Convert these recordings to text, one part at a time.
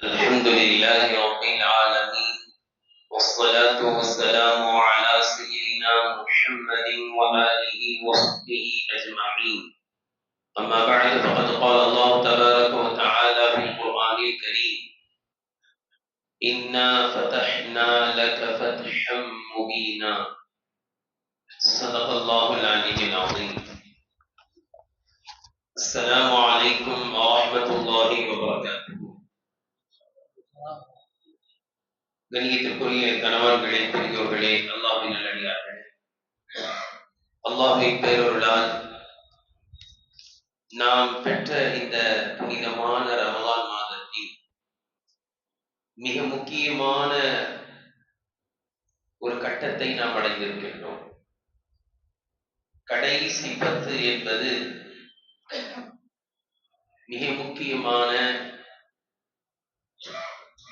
الحمد لله رب العالمين، والصلاة والسلام على سيدنا محمد وآله وصحبه أجمعين. أما بعد، فقد قال الله تبارك وتعالى في القرآن الكريم: إنا فتحنا لك فتحا مبينا. صدق الله العلي العظيم. السلام عليكم ورحمة الله وبركاته. கண்ணியத்திற்குரிய கணவன்களே, பெரியோர்களே, அல்லாஹ்வின் நல்லடியார்களே, அல்லாஹ்வின் பேரருளால் நாம் பெற்ற இந்த புனிதமான ரமலான் மாதத்தில் மிக முக்கியமான ஒரு கட்டத்தை நாம் அடைந்திருக்கின்றோம். கடைசி 10 என்பது மிக முக்கியமான,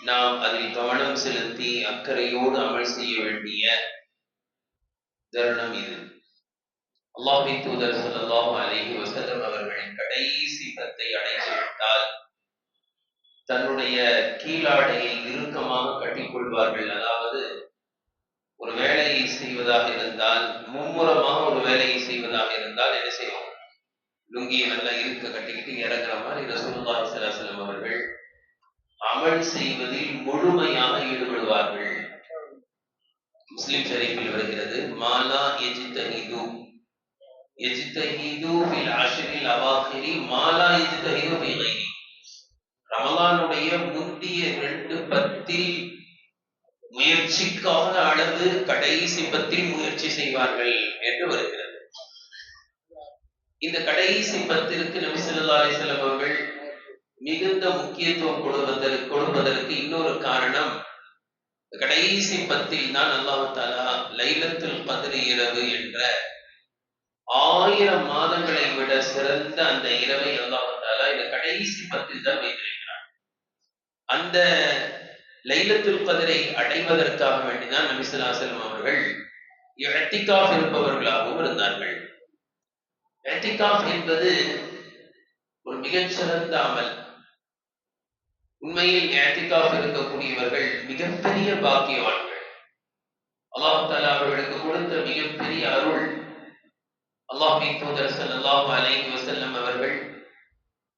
நாம் அதில் கவனம் செலுத்தி அக்கறையோடு அமல் செய்ய வேண்டிய தருணம் இது. அல்லாஹ்வின் தூதர் ஸல்லல்லாஹு அலைஹி வஸல்லம் அவர்களின் கடைசி 10 அடைந்துவிட்டால் தன்னுடைய கீழாடையை இறுக்கமாக கட்டிக்கொள்வார்கள். அதாவது ஒரு வேலையை செய்வதாக இருந்தால், மும்முரமாக ஒரு வேலையை செய்வதாக இருந்தால் என்ன செய்வோம்? லுங்கியை நல்லா இருக்க கட்டிக்கிட்டு இறங்குற மாதிரி ரசூலுல்லாஹி ஸல்லல்லாஹு அலைஹி வஸல்லம் அவர்கள் அமல் செய்வதில் முழுமையாக ஈடுபடுவார்கள். முஸ்லிம் ஷரீஃபில் வருகிறது: மாலா யஜ்தஹிது ஃபில் அஷ்ரில் அவாகிரி மாலா யஜ்தஹிது ஃபி கைரி. ரமலானுடைய முந்திய 2 10 முயற்சிக்காத அளவு கடைசி 10 முயற்சி செய்வார்கள் என்று வருகிறது. இந்த கடைசி 10ற்கு நபி ஸல்லல்லாஹு அலைஹி வஸல்லம் அவர்கள் மிகுந்த முக்கியத்துவம் கொடுப்பதற்கு இன்னொரு காரணம், கடைசி 10 தான் அல்லாஹ் தஆலா லைலத்துல் கத்ர் இரவு என்ற 1000 மாதங்களை விட சிறந்த அந்த இரவை அல்லாஹ் தஆலா இந்த கடைசி 10 தான் வைத்திருக்கிறார். அந்த லைலத்துல் கத்ரை அடைவதற்காக வேண்டிதான் நபி ஸல்லல்லாஹு அலைஹி வஸல்லம் அவர்கள் இஅ்திகாஃப் இருப்பவர்களாகவும் இருந்தார்கள். இஅ்திகாஃப் என்பது ஒரு மிகச்சிறந்த அமல். உண்மையில் இஅ்திகாஃப் இருக்கக்கூடியவர்கள் மிகப்பெரிய பாக்கியவான்கள். அல்லாஹ் தஆலா அவர்களுக்கு கொடுத்த மிகப்பெரிய அருள். அல்லாஹ்வின் தூதர் ஸல்லல்லாஹு அலைஹி வஸல்லம் அவர்கள்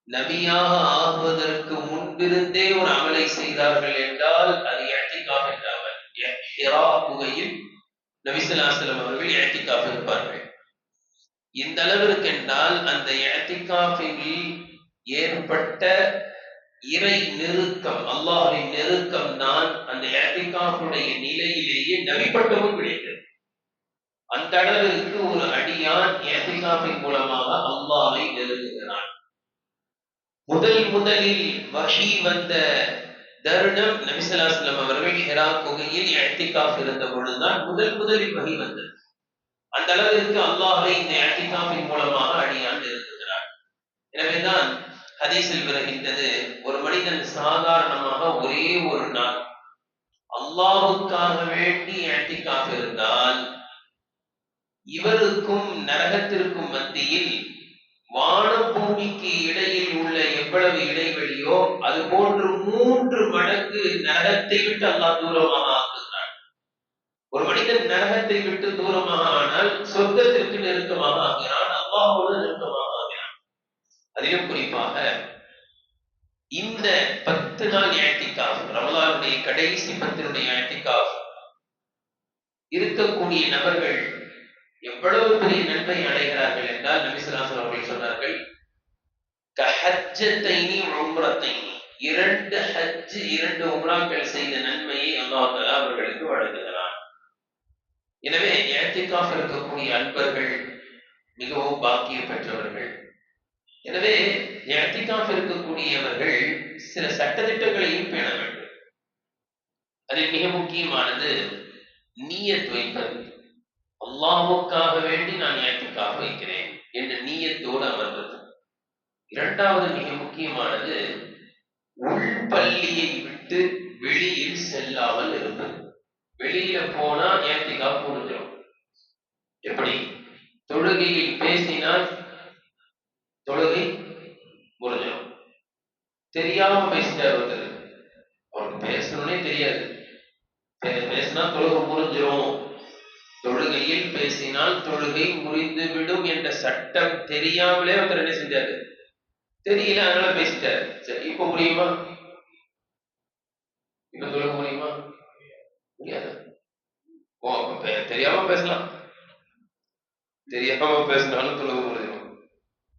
நபியாக ஆகுவதற்கு முன்பிருந்தே ஒரு அமலை செய்தார்கள் என்றால் அது இஅ்திகாஃப் என்ற அமல். ஹிரா குகையில் நபி ஸல்லல்லாஹு அலைஹி வஸல்லம் அவர்கள் இஅ்திகாஃப் இருப்பார்கள். இந்த அளவிற்கு என்றால் அந்த இஅ்திகாஃபில் ஏற்பட்ட இறை நெருக்கம், அல்லாஹ்வின் நெருக்கம் தான் அந்த இஅ்திகாஃபுடைய நிலையிலேயே நபிப்பட்டமும் கிடைத்தது. அந்த அளவிற்கு ஒரு அடியான் இஅ்திகாஃபின் மூலமாக அல்லாஹ்வை நெருங்குகிறான். முதலில் வஹி வந்த தருணம் நபி ஸல்லல்லாஹு அலைஹி வஸல்லம் அவர்கள் ஹிரா குகையில் இஅ்திகாஃப் இருந்த பொழுதுதான் முதலில் வஹி வந்தது. அந்த அளவிற்கு அல்லாஹ்வை இந்த இஅ்திகாஃபின் மூலமாக அடியான் நெருங்குகிறான். எனவேதான் ஹதீஸில் வருகின்றது, ஒரு மனிதன் சாதாரணமாக ஒரே ஒரு நாள் அல்லாஹ்வுக்காக வேண்டி இஅ்திகாஃப் இருந்தால் இவருக்கும் நரகத்திற்கும் மத்தியில் வானம் பூமிக்கு இடையில் உள்ள எவ்வளவு இடைவெளியோ அது போன்று 3 மடங்கு நரகத்தை விட்டு அல்லாஹ் தூரமாக ஆக்குகிறான். ஒரு மனிதன் நரகத்தை விட்டு தூரமாக ஆனால் சொர்க்கத்திற்கு நெருக்கமாக ஆகிறான், அல்லாஹ்வோடு நெருக்கமாக ஆகிறான். அதிலும் குறிப்பாக இந்த 10 நாள் இஅ்திகாஃப், ரமலானுடைய கடைசி 10 இஅ்திகாஃப் இருக்கக்கூடிய நபர்கள் எவ்வளவு பெரிய நன்மை அடைகிறார்கள் என்றால், நபி ஸல்லல்லாஹு அலைஹி வஸல்லம் சொன்னார்கள், கஹஜ்ஜத்தைனி உம்ரத்தைனி, 2 ஹஜ் 2 உம்ராக்கள் செய்த நன்மையை அல்லாஹ் தஆலா அவர்களுக்கு வழங்குகிறான். எனவே இஅ்திகாஃப் இருக்கக்கூடிய அன்பர்கள் மிகவும் பாக்கியம் பெற்றவர்கள். எனவே இஅ்திகாஃப் இருக்கக்கூடியவர்கள் சில சட்டதிட்டங்களையும் பேண வேண்டும். அதில் மிக முக்கியமானது நியத் வைப்பது. அல்லாஹ்வுக்காக வேண்டி நான் இஅ்திகாஃப் வைக்கிறேன் என்ற நியத்தோடு அமர்வது. இரண்டாவது மிக முக்கியமானது உள்பள்ளியை விட்டு வெளியில் செல்லாமல் இருப்பது. வெளியில போனா இஅ்திகாஃப் முடிஞ்சிடும். எப்படி? தொழுகையில் பேசினால் தொழுகை முடிஞ்சிடும். தெரியாம பேசிட்டார் ஒருத்தர், பேசினா தொழுகை முறிஞ்சிரும், தொழுகையில் பேசினால் தொழுகை முறிந்து விடும் என்ற சட்டம் தெரியாமலே ஒருத்தர் என்ன செஞ்சாரு, தெரியல அதனால பேசிட்டாரு. சரி, இப்ப முடியுமா? இப்ப தொழுக முடியுமா? முடியாது. தெரியாம பேசலாம், தெரியாம பேசினாலும் தொழுக முடியும்,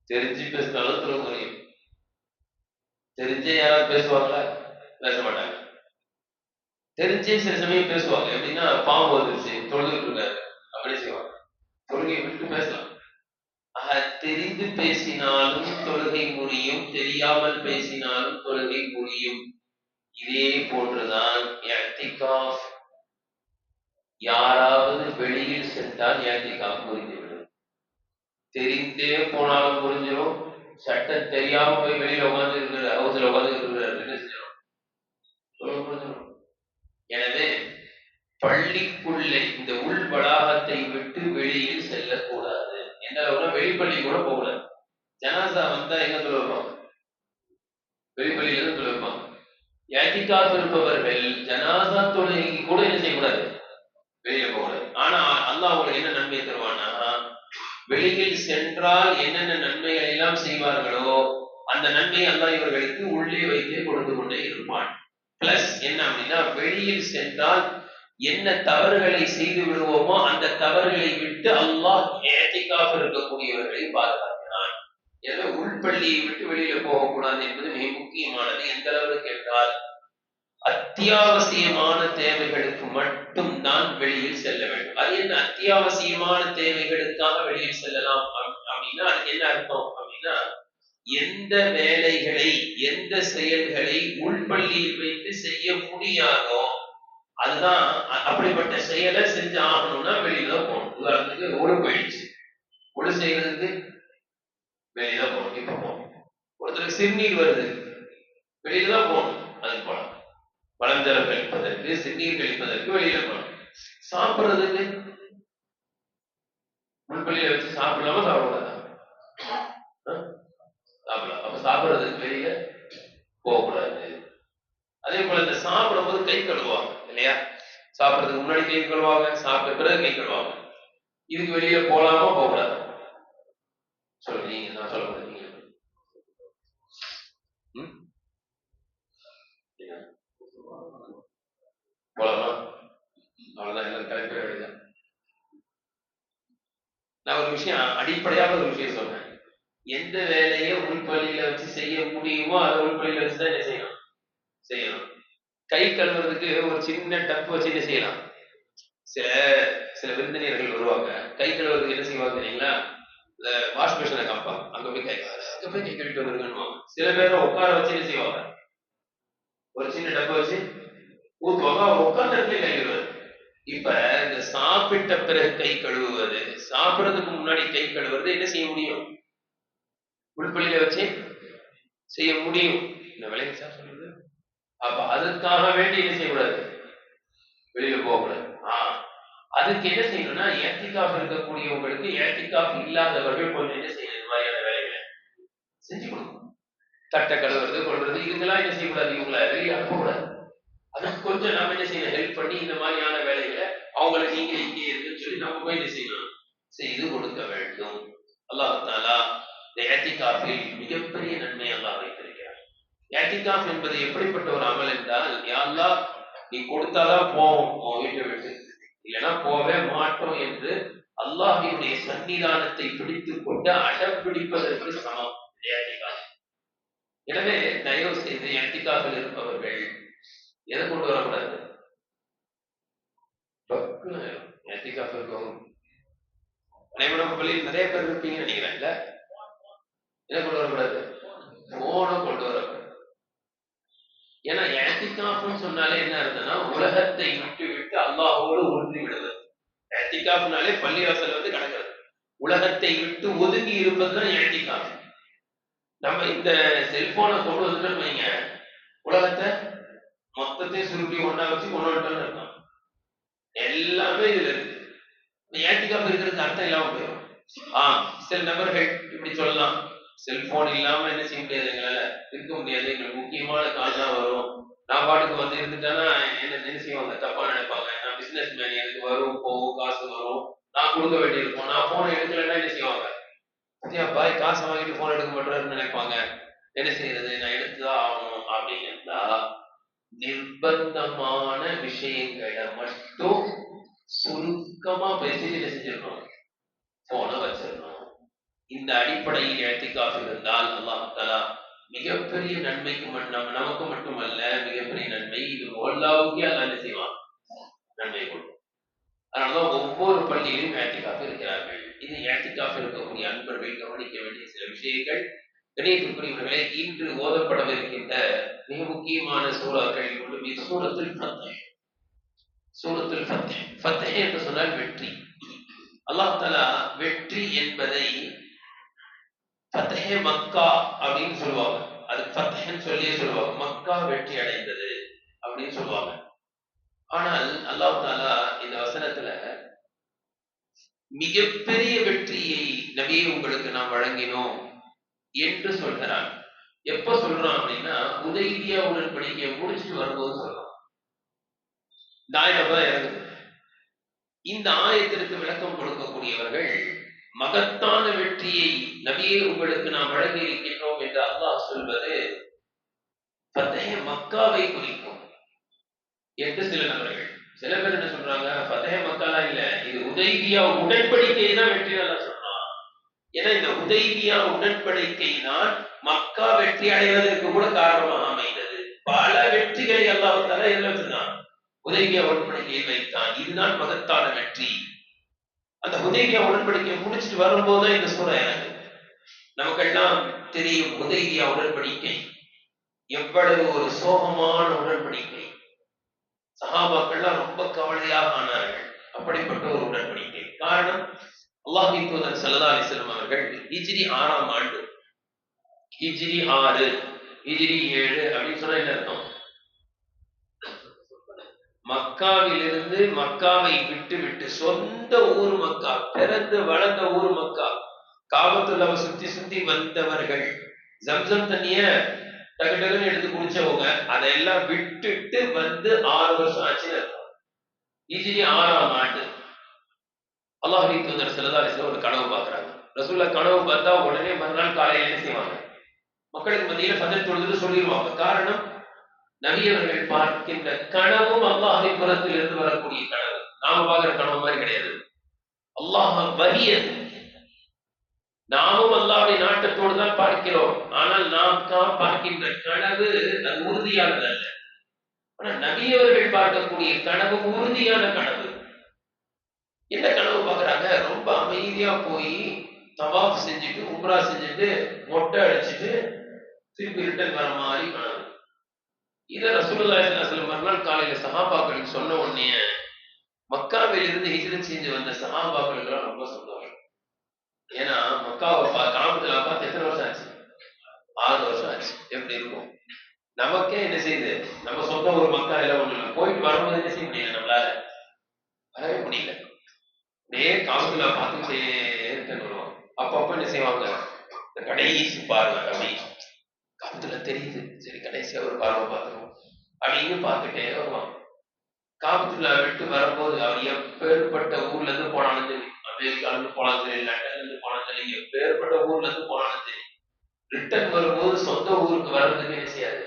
தெரிஞ்சு பேசினாலும் தொழுக முடியும். தெரிஞ்சே யாராவது பேசுவாங்களா? பேச மாட்டாங்க. தெரிஞ்சே சில சமயம் பேசுவாங்க. எப்படின்னா, பாம்பு வந்துருச்சு தொழுதுட்டு இருக்காரு அப்படி செய்வாங்க, தொழுகையை விட்டு பேசலாம். தெரிந்து பேசினாலும் தொழுகை முறியும், தெரியாமல் பேசினாலும் தொழுகை முறியும். இதே போன்றுதான் இஅ்திகாஃப். யாராவது வெளியில் சென்றால் இஅ்திகாஃப் முறிந்துவிடும். தெரிந்தே போனாலும் புரிஞ்சிடும், சட்டம் தெரியாம போய் வெளியில உட்கார்ந்து இருக்கிற ஹவுஸ்ல உட்கார்ந்து இருக்கிறார் என்ன செஞ்சிடும். எனவே பள்ளிக்குள்ளே இந்த உள் வளாகத்தை விட்டு வெளியில் செல்லக்கூடாது. எந்த அளவுக்கு வெளிப்பள்ளி கூட போகக்கூடாது. ஜனாசா வந்தா எங்க தொழுவாங்க? வெளிப்பள்ளியில தான் தொழுவாங்க. இஅ்திகாஃப் இருப்பவர்கள் ஜனாசா தொழுகைக்கு கூட என்ன செய்யக்கூடாது, வெளியில போகக்கூடாது. ஆனா அல்லாஹ் அவங்களுக்கு என்ன நன்மை தருவானா, வெளியில் சென்றால் என்னென்ன நன்மைகள் எல்லாம் செய்வார்களோ அந்த நன்மையை அல்லாஹ் இவர்களுக்கு உள்ளே வைத்தே கொடுத்து கொண்டே இருப்பான். பிளஸ் என்ன அப்படின்னா, வெளியில் சென்றால் என்ன தவறுகளை செய்து விடுவோமோ அந்த தவறுகளை விட்டு அல்லாஹ் இஅ்திகாஃப் இருக்கக்கூடியவர்களை பாதுகாக்கிறான். எனவே உள்பள்ளியை விட்டு வெளியில போகக்கூடாது என்பது மிக முக்கியமானது. எந்த அளவுக்கு என்றால், அத்தியாவசியமான தேவைகளுக்கு மட்டும் தான் வெளியில் செல்ல வேண்டும். அது என்ன அத்தியாவசியமான தேவைகளுக்காக வெளியில் செல்லலாம் அப்படின்னா, அதுக்கு என்ன அர்த்தம் அப்படின்னா, எந்த வேலைகளை எந்த செயல்களை உள்பள்ளியில் வைத்து செய்ய முடியாதோ அதுதான், அப்படிப்பட்ட செயலை செஞ்சு ஆகணும்னா வெளியில தான் போகணும். உதாரணத்துக்கு ஒழு போயிடுச்சு, ஒழு செய்யறதுக்கு வெளியில போகணும். இப்ப போகணும். ஒருத்தருக்கு சிறுநீர் வருது, வெளியில தான் போகணும். அது போலாம். வளர்ந்தரம் கழிப்பதற்கு, சிறுநீர் கழிப்பதற்கு வெளியில போகணும். சாப்பிடுறதுக்கு உள்பள்ளியில வச்சு சாப்பிடலாமா சாப்பிடக்கூடாதா? சாப்பிடலாம். அப்ப சாப்பிடுறதுக்கு வெளியில போகக்கூடாது. அதே போல இந்த சாப்பிடும் போது கை கழுவாங்க இல்லையா? சாப்பிடுறதுக்கு முன்னாடி கை கழுவாங்க, சாப்பிட்ட பிறகு கை கழுவாங்க. இதுக்கு வெளியில போலாமா போகக்கூடாது? சொல்லுங்க, நீங்க நான் சொல்ல முடியும். போலாமா? அவ்வளவுதான், எல்லாரும் கலெக்டர் வேண்டியதான். நான் ஒரு விஷயம், அடிப்படையாக ஒரு விஷயம் சொல்றேன். எந்த வேலையை உள்பள்ளியில வச்சு செய்ய முடியுமோ அதை உள்பள்ளியில வச்சுதான் என்ன செய்யணும், செய்யணும். கை கழுவுறதுக்கு ஒரு சின்ன டப்பு வச்சு என்ன செய்யலாம். சில சில விருந்தினர்கள் வருவாங்க, கை கழுவுறதுக்கு என்ன செய்வாங்க தெரியுங்களா, இந்த வாஷ் மிஷினை காப்பாங்க, அங்க போய் கை கழுவிட்டு வந்துருக்கணும். சில பேரை உட்கார வச்சு என்ன செய்வாங்க, ஒரு சின்ன டப்பு வச்சு ஊத்துவாங்க, அவர் உட்கார்ந்த இடத்துல கை கழுவுறது. இப்ப இந்த சாப்பிட்ட பிறகு கை கழுவுவது, சாப்பிடறதுக்கு முன்னாடி கை கழுவுறது என்ன செய்ய முடியும், உள்பள்ளியில வச்சு செய்ய முடியும். இந்த விலைக்கு சார் சொல்றது. அப்ப அதுக்காக வேண்டி என்ன செய்யக்கூடாது, வெளியில போகக்கூடாது. அதுக்கு என்ன செய்யணும்னா, இஅ்திகாஃப் இருக்கக்கூடியவங்களுக்கு இஅ்திகாஃப் இல்லாதவர்கள் கொஞ்சம் என்ன செய்யணும், இந்த மாதிரியான வேலைகளை செஞ்சு கொடுக்கணும். தட்டை கழுவுறது கொள்றது இதுக்கெல்லாம் என்ன செய்யக்கூடாது, இவங்களை வெளியே அனுப்பக்கூடாது. அதுக்கு கொஞ்சம் நம்ம என்ன செய்யணும், ஹெல்ப் பண்ணி இந்த மாதிரியான வேலைகளை அவங்களை நீங்க இங்கே இருக்குன்னு சொல்லி நம்ம போய் என்ன செய்யணும், செய்து கொடுக்க வேண்டும். அல்லாஹ் தஆலா இஅ்திகாஃபில் மிகப்பெரிய நன்மை அல்லாஹ் வைத்திருக்கிறார். இஅ்திகாஃப் என்பது எப்படிப்பட்ட ஒரு அமல் என்றால், யா அல்லாஹ் நீ கொடுத்தாதான் போவோம் வீட்டை விட்டு, இல்லைன்னா போவே மாட்டோம் என்று அல்லாஹ்வுடைய சன்னிதானத்தை பிடித்துக் கொண்டு அடம் பிடிப்பதற்கு சமம் இஅ்திகாஃப். எனவே தயவு செய்து இஅ்திகாஃபில் இருப்பவர்கள் எதை கொண்டு வரக்கூடாது, இஅ்திகாஃப் இருக்கவும் பள்ளியில் நிறைய பேர் இருப்பீங்கன்னு நினைக்கிறேன். இல்ல, எதை கொண்டு வரக்கூடாது, போன கொண்டு வரக்கூடாது. ஏன்னா இஅ்திகாஃப்னு சொன்னாலே என்ன அர்த்தம்னா, உலகத்தை விட்டு விட்டு அல்லாஹ்வோடு ஒன்றி விடுவது. இஅ்திகாஃப்னாலே பள்ளிவாசல் வந்து கிடக்கிறது, உலகத்தை விட்டு ஒதுங்கி இருப்பதுதான் இஅ்திகாஃப். நம்ம இந்த செல்போனை கொண்டு வந்துட்டோம்னு வைங்க, உலகத்தை மொத்தத்தையும் சுருட்டி ஒண்ணா வச்சு கொண்டு வந்துட்டோம்னு இருக்கும். எல்லாமே இதுல இருக்கு. இஅ்திகாஃப் இருக்கிறதுக்கு அர்த்தம் இல்லாம போயிடும். சில நபர்கள் இப்படி சொல்லலாம், செல்போன் இல்லாம என்ன செய்ய முடியாது, எங்களால இருக்க முடியாது, எங்களுக்கு முக்கியமான கால் தான் வரும், நான் பாட்டுக்கு வந்து இருந்துட்டானா என்ன செய்வாங்க, தப்பா நினைப்பாங்க, நான் பிசினஸ் மேன், எனக்கு வரும் போகும் காசு வரும், நான் கொடுக்க வேண்டியிருக்கும், நான் போன் எடுக்கலன்னா என்ன செய்வாங்க, பாய் காசை வாங்கிட்டு போன் எடுக்க மாட்டாருன்னு நினைப்பாங்க. என்ன செய்யறது, நான் எடுத்துதான் ஆகணும் அப்படின்னு இருந்தா நிர்பந்தமான விஷயங்களை மட்டும் சுருக்கமா பேசிட்டு என்ன செஞ்சிடணும், போன வச்சிடணும். இந்த அடிப்படையில் இஅ்திகாஃப் இருந்தால் அல்லாஹ் தஆலா மிகப்பெரிய நன்மைக்கு நமக்கு மட்டுமல்ல, மிகப்பெரிய நன்மை இது அல்லாஹ்வுக்கே அல்லாஹ் என்ன செய்வான், நன்மை கொடுக்கும். அதனாலதான் ஒவ்வொரு பள்ளியிலும் இஅ்திகாஃப் இருக்கிறார்கள். இது இஅ்திகாஃப் இருக்கக்கூடிய அன்பர்கள் கவனிக்க வேண்டிய சில விஷயங்கள். கணியத்திற்குரியவர்களே, இன்று ஓதப்படவிருக்கின்ற மிக முக்கியமான சூறாக்களில் ஒன்று சூரத்துல் ஃபத்ஹ். சூரத்துல் ஃபத்ஹ், ஃபத்ஹ் என்று சொன்னால் வெற்றி. அல்லாஹ் தஆலா வெற்றி என்பதை ஃபத்ஹ் மக்கா அப்படின்னு சொல்லுவாங்க. அது ஃபத்ஹ்னு சொல்லியே சொல்லுவாங்க, மக்கா வெற்றி அடைந்தது அப்படின்னு சொல்லுவாங்க. ஆனால் அல்லாஹ் தஆலா இந்த வசனத்துல மிகப்பெரிய வெற்றியை நபியே உங்களுக்கு நாம் வழங்கினோம் என்று சொல்கிறான். எப்ப சொல்றான் அப்படின்னா, உதைபியா உடன்படிக்கையை முடிச்சுட்டு வரும்போது சொல்றான். இந்த ஆயத்தை தான் இறங்குது. இந்த ஆயத்திற்கு விளக்கம் கொடுக்கக்கூடியவர்கள் மகத்தான வெற்றியை நபியே உங்களுக்கு நாம் வழங்கி இருக்கின்றோம் என்று அல்லாஹ் சொல்வது ஃபத்ஹ் மக்காவை குறிக்கும் என்று சில நபர்கள். சில பேர் என்ன சொல்றாங்க, ஃபத்ஹ் மக்காலா இல்ல, இது உதைபியா உடன்படிக்கை தான் வெற்றி அல்லாஹ் சொல்றான். ஏன்னா இந்த உதைபியா உடன்படிக்கை தான் மக்கா வெற்றி அடைவதற்கு கூட காரணமாக அமைந்தது. பல வெற்றிகளை அல்லாஹ் தஆலா எதில் வச்சிருந்தான், உதைபியா உடன்படிக்கையை வைத்தான். இதுதான் மகத்தான வெற்றி. அந்த ஹுதைபியா உடன்படிக்கையை முடிச்சுட்டு வரும்போது இந்த சூரா இறங்குது. நமக்கெல்லாம் தெரியும் ஹுதைபியா உடன்படிக்கை எவ்வளவு ஒரு சோகமான உடன்படிக்கை. சஹாபாக்கள்லாம் ரொம்ப கவலையாக ஆனார்கள். அப்படிப்பட்ட ஒரு உடன்படிக்கை. காரணம், அல்லாஹ்வின் தூதர் ஸல்லல்லாஹு அலைஹி வஸல்லம் அவர்கள் ஹிஜ்ரி 6ஆம் ஆண்டு, ஹிஜ்ரி 6, ஹிஜ்ரி 7 அப்படின்னு சொன்னா என்ன அர்த்தம், மக்காவிலிருந்து மக்காவை விட்டு விட்டு சொந்த ஊர் மக்கா, பிறந்து வளர்ந்த ஊர் மக்கா, காபத்துல்லாவை சுத்தி சுத்தி வந்தவர்கள், ஜம்சம் தண்ணிய டக்கு டக்குன்னு எடுத்து குடிச்சவங்க, அதெல்லாம் விட்டுட்டு வந்து 6 வருஷம் ஆச்சுன்னு இருக்கும். ஹிஜ்ரி 6ஆம் ஆண்டு அல்லாஹ்வின் தூதர் ஸல்லல்லாஹு அலைஹி வஸல்லம் ஒரு கனவு பார்க்கறாங்க. ரசூலுல்லாஹ் கனவு பார்த்தா உடனே மறுநாள் காலையில என்ன செய்வாங்க, மக்களுக்கு மத்தியில ஃபஜர் தொழுது சொல்லிடுவாங்க. காரணம், நபி அவர்கள் பார்க்கின்ற கனவும் அல்லாஹ்வின் புறத்தில் இருந்து வரக்கூடிய கனவு. நாம பார்க்கிற கனவு மாதிரி கிடையாது. அல்லாஹ் வஹியது. நாமும் அல்லாஹ்வுடைய நாட்டத்தோடு தான் பார்க்கிறோம். ஆனால் நாம் பார்க்கின்ற கனவு அது உறுதியானது அல்ல. ஆனால் நபி அவர்கள் பார்க்கக்கூடிய கனவு உறுதியான கனவு. என்ன கனவு பார்க்கறாங்க, ரொம்ப அமைதியா போய் தவாஃப் செஞ்சுட்டு உம்ரா செஞ்சுட்டு மொட்டை அடிச்சுட்டு திருப்பி ரிட்டர்ன் வர மாதிரி கனவு. இதை ரசூலுல்லாஹி ஸல்லல்லாஹு அலைஹி வஸல்லம் மறுநாள் காலையில சஹாபாக்களுக்கு சொன்ன உடனே மக்காவில் இருந்து ஹிஜ்ரத் செஞ்சு வந்த சஹாபாக்களுக்கு ரொம்ப சந்தோஷம். ஏன்னா மக்காவை காபத்துல பார்த்து எத்தனை வருஷம் ஆச்சு, 6 வருஷம் ஆச்சு. எப்படி இருக்கும் நமக்கே, என்ன செய்யுது, நம்ம சொந்த ஒரு மக்கா எல்லாம் ஒண்ணு இல்லை, போயிட்டு வரும்போது என்ன செய்ய முடியல, நம்மளால வரவே முடியல. அப்படியே காபத்துல பார்த்துட்டே இருக்கன்னு வருவோம். அப்பப்ப என்ன செய்வாங்க, இந்த கடைசி பார்வை அப்படி காபத்துல தெரியுது, சரி கடைசியா ஒரு பார்வை பார்த்துருவோம் அப்படின்னு பார்த்துட்டே வருவான். காபத்துல விட்டு வரும்போது அவர் எப்பேற்பட்ட ஊர்ல இருந்து போனாலும் சரி, அமெரிக்கால இருந்து போனாலும் சரி, லண்டன்ல இருந்து போனாலும் சரி, எப்பேற்பட்ட ஊர்ல இருந்து போனாலும் சரி, ரிட்டர்ன் வரும்போது சொந்த ஊருக்கு வர்றதுக்கு என்ன செய்யாது,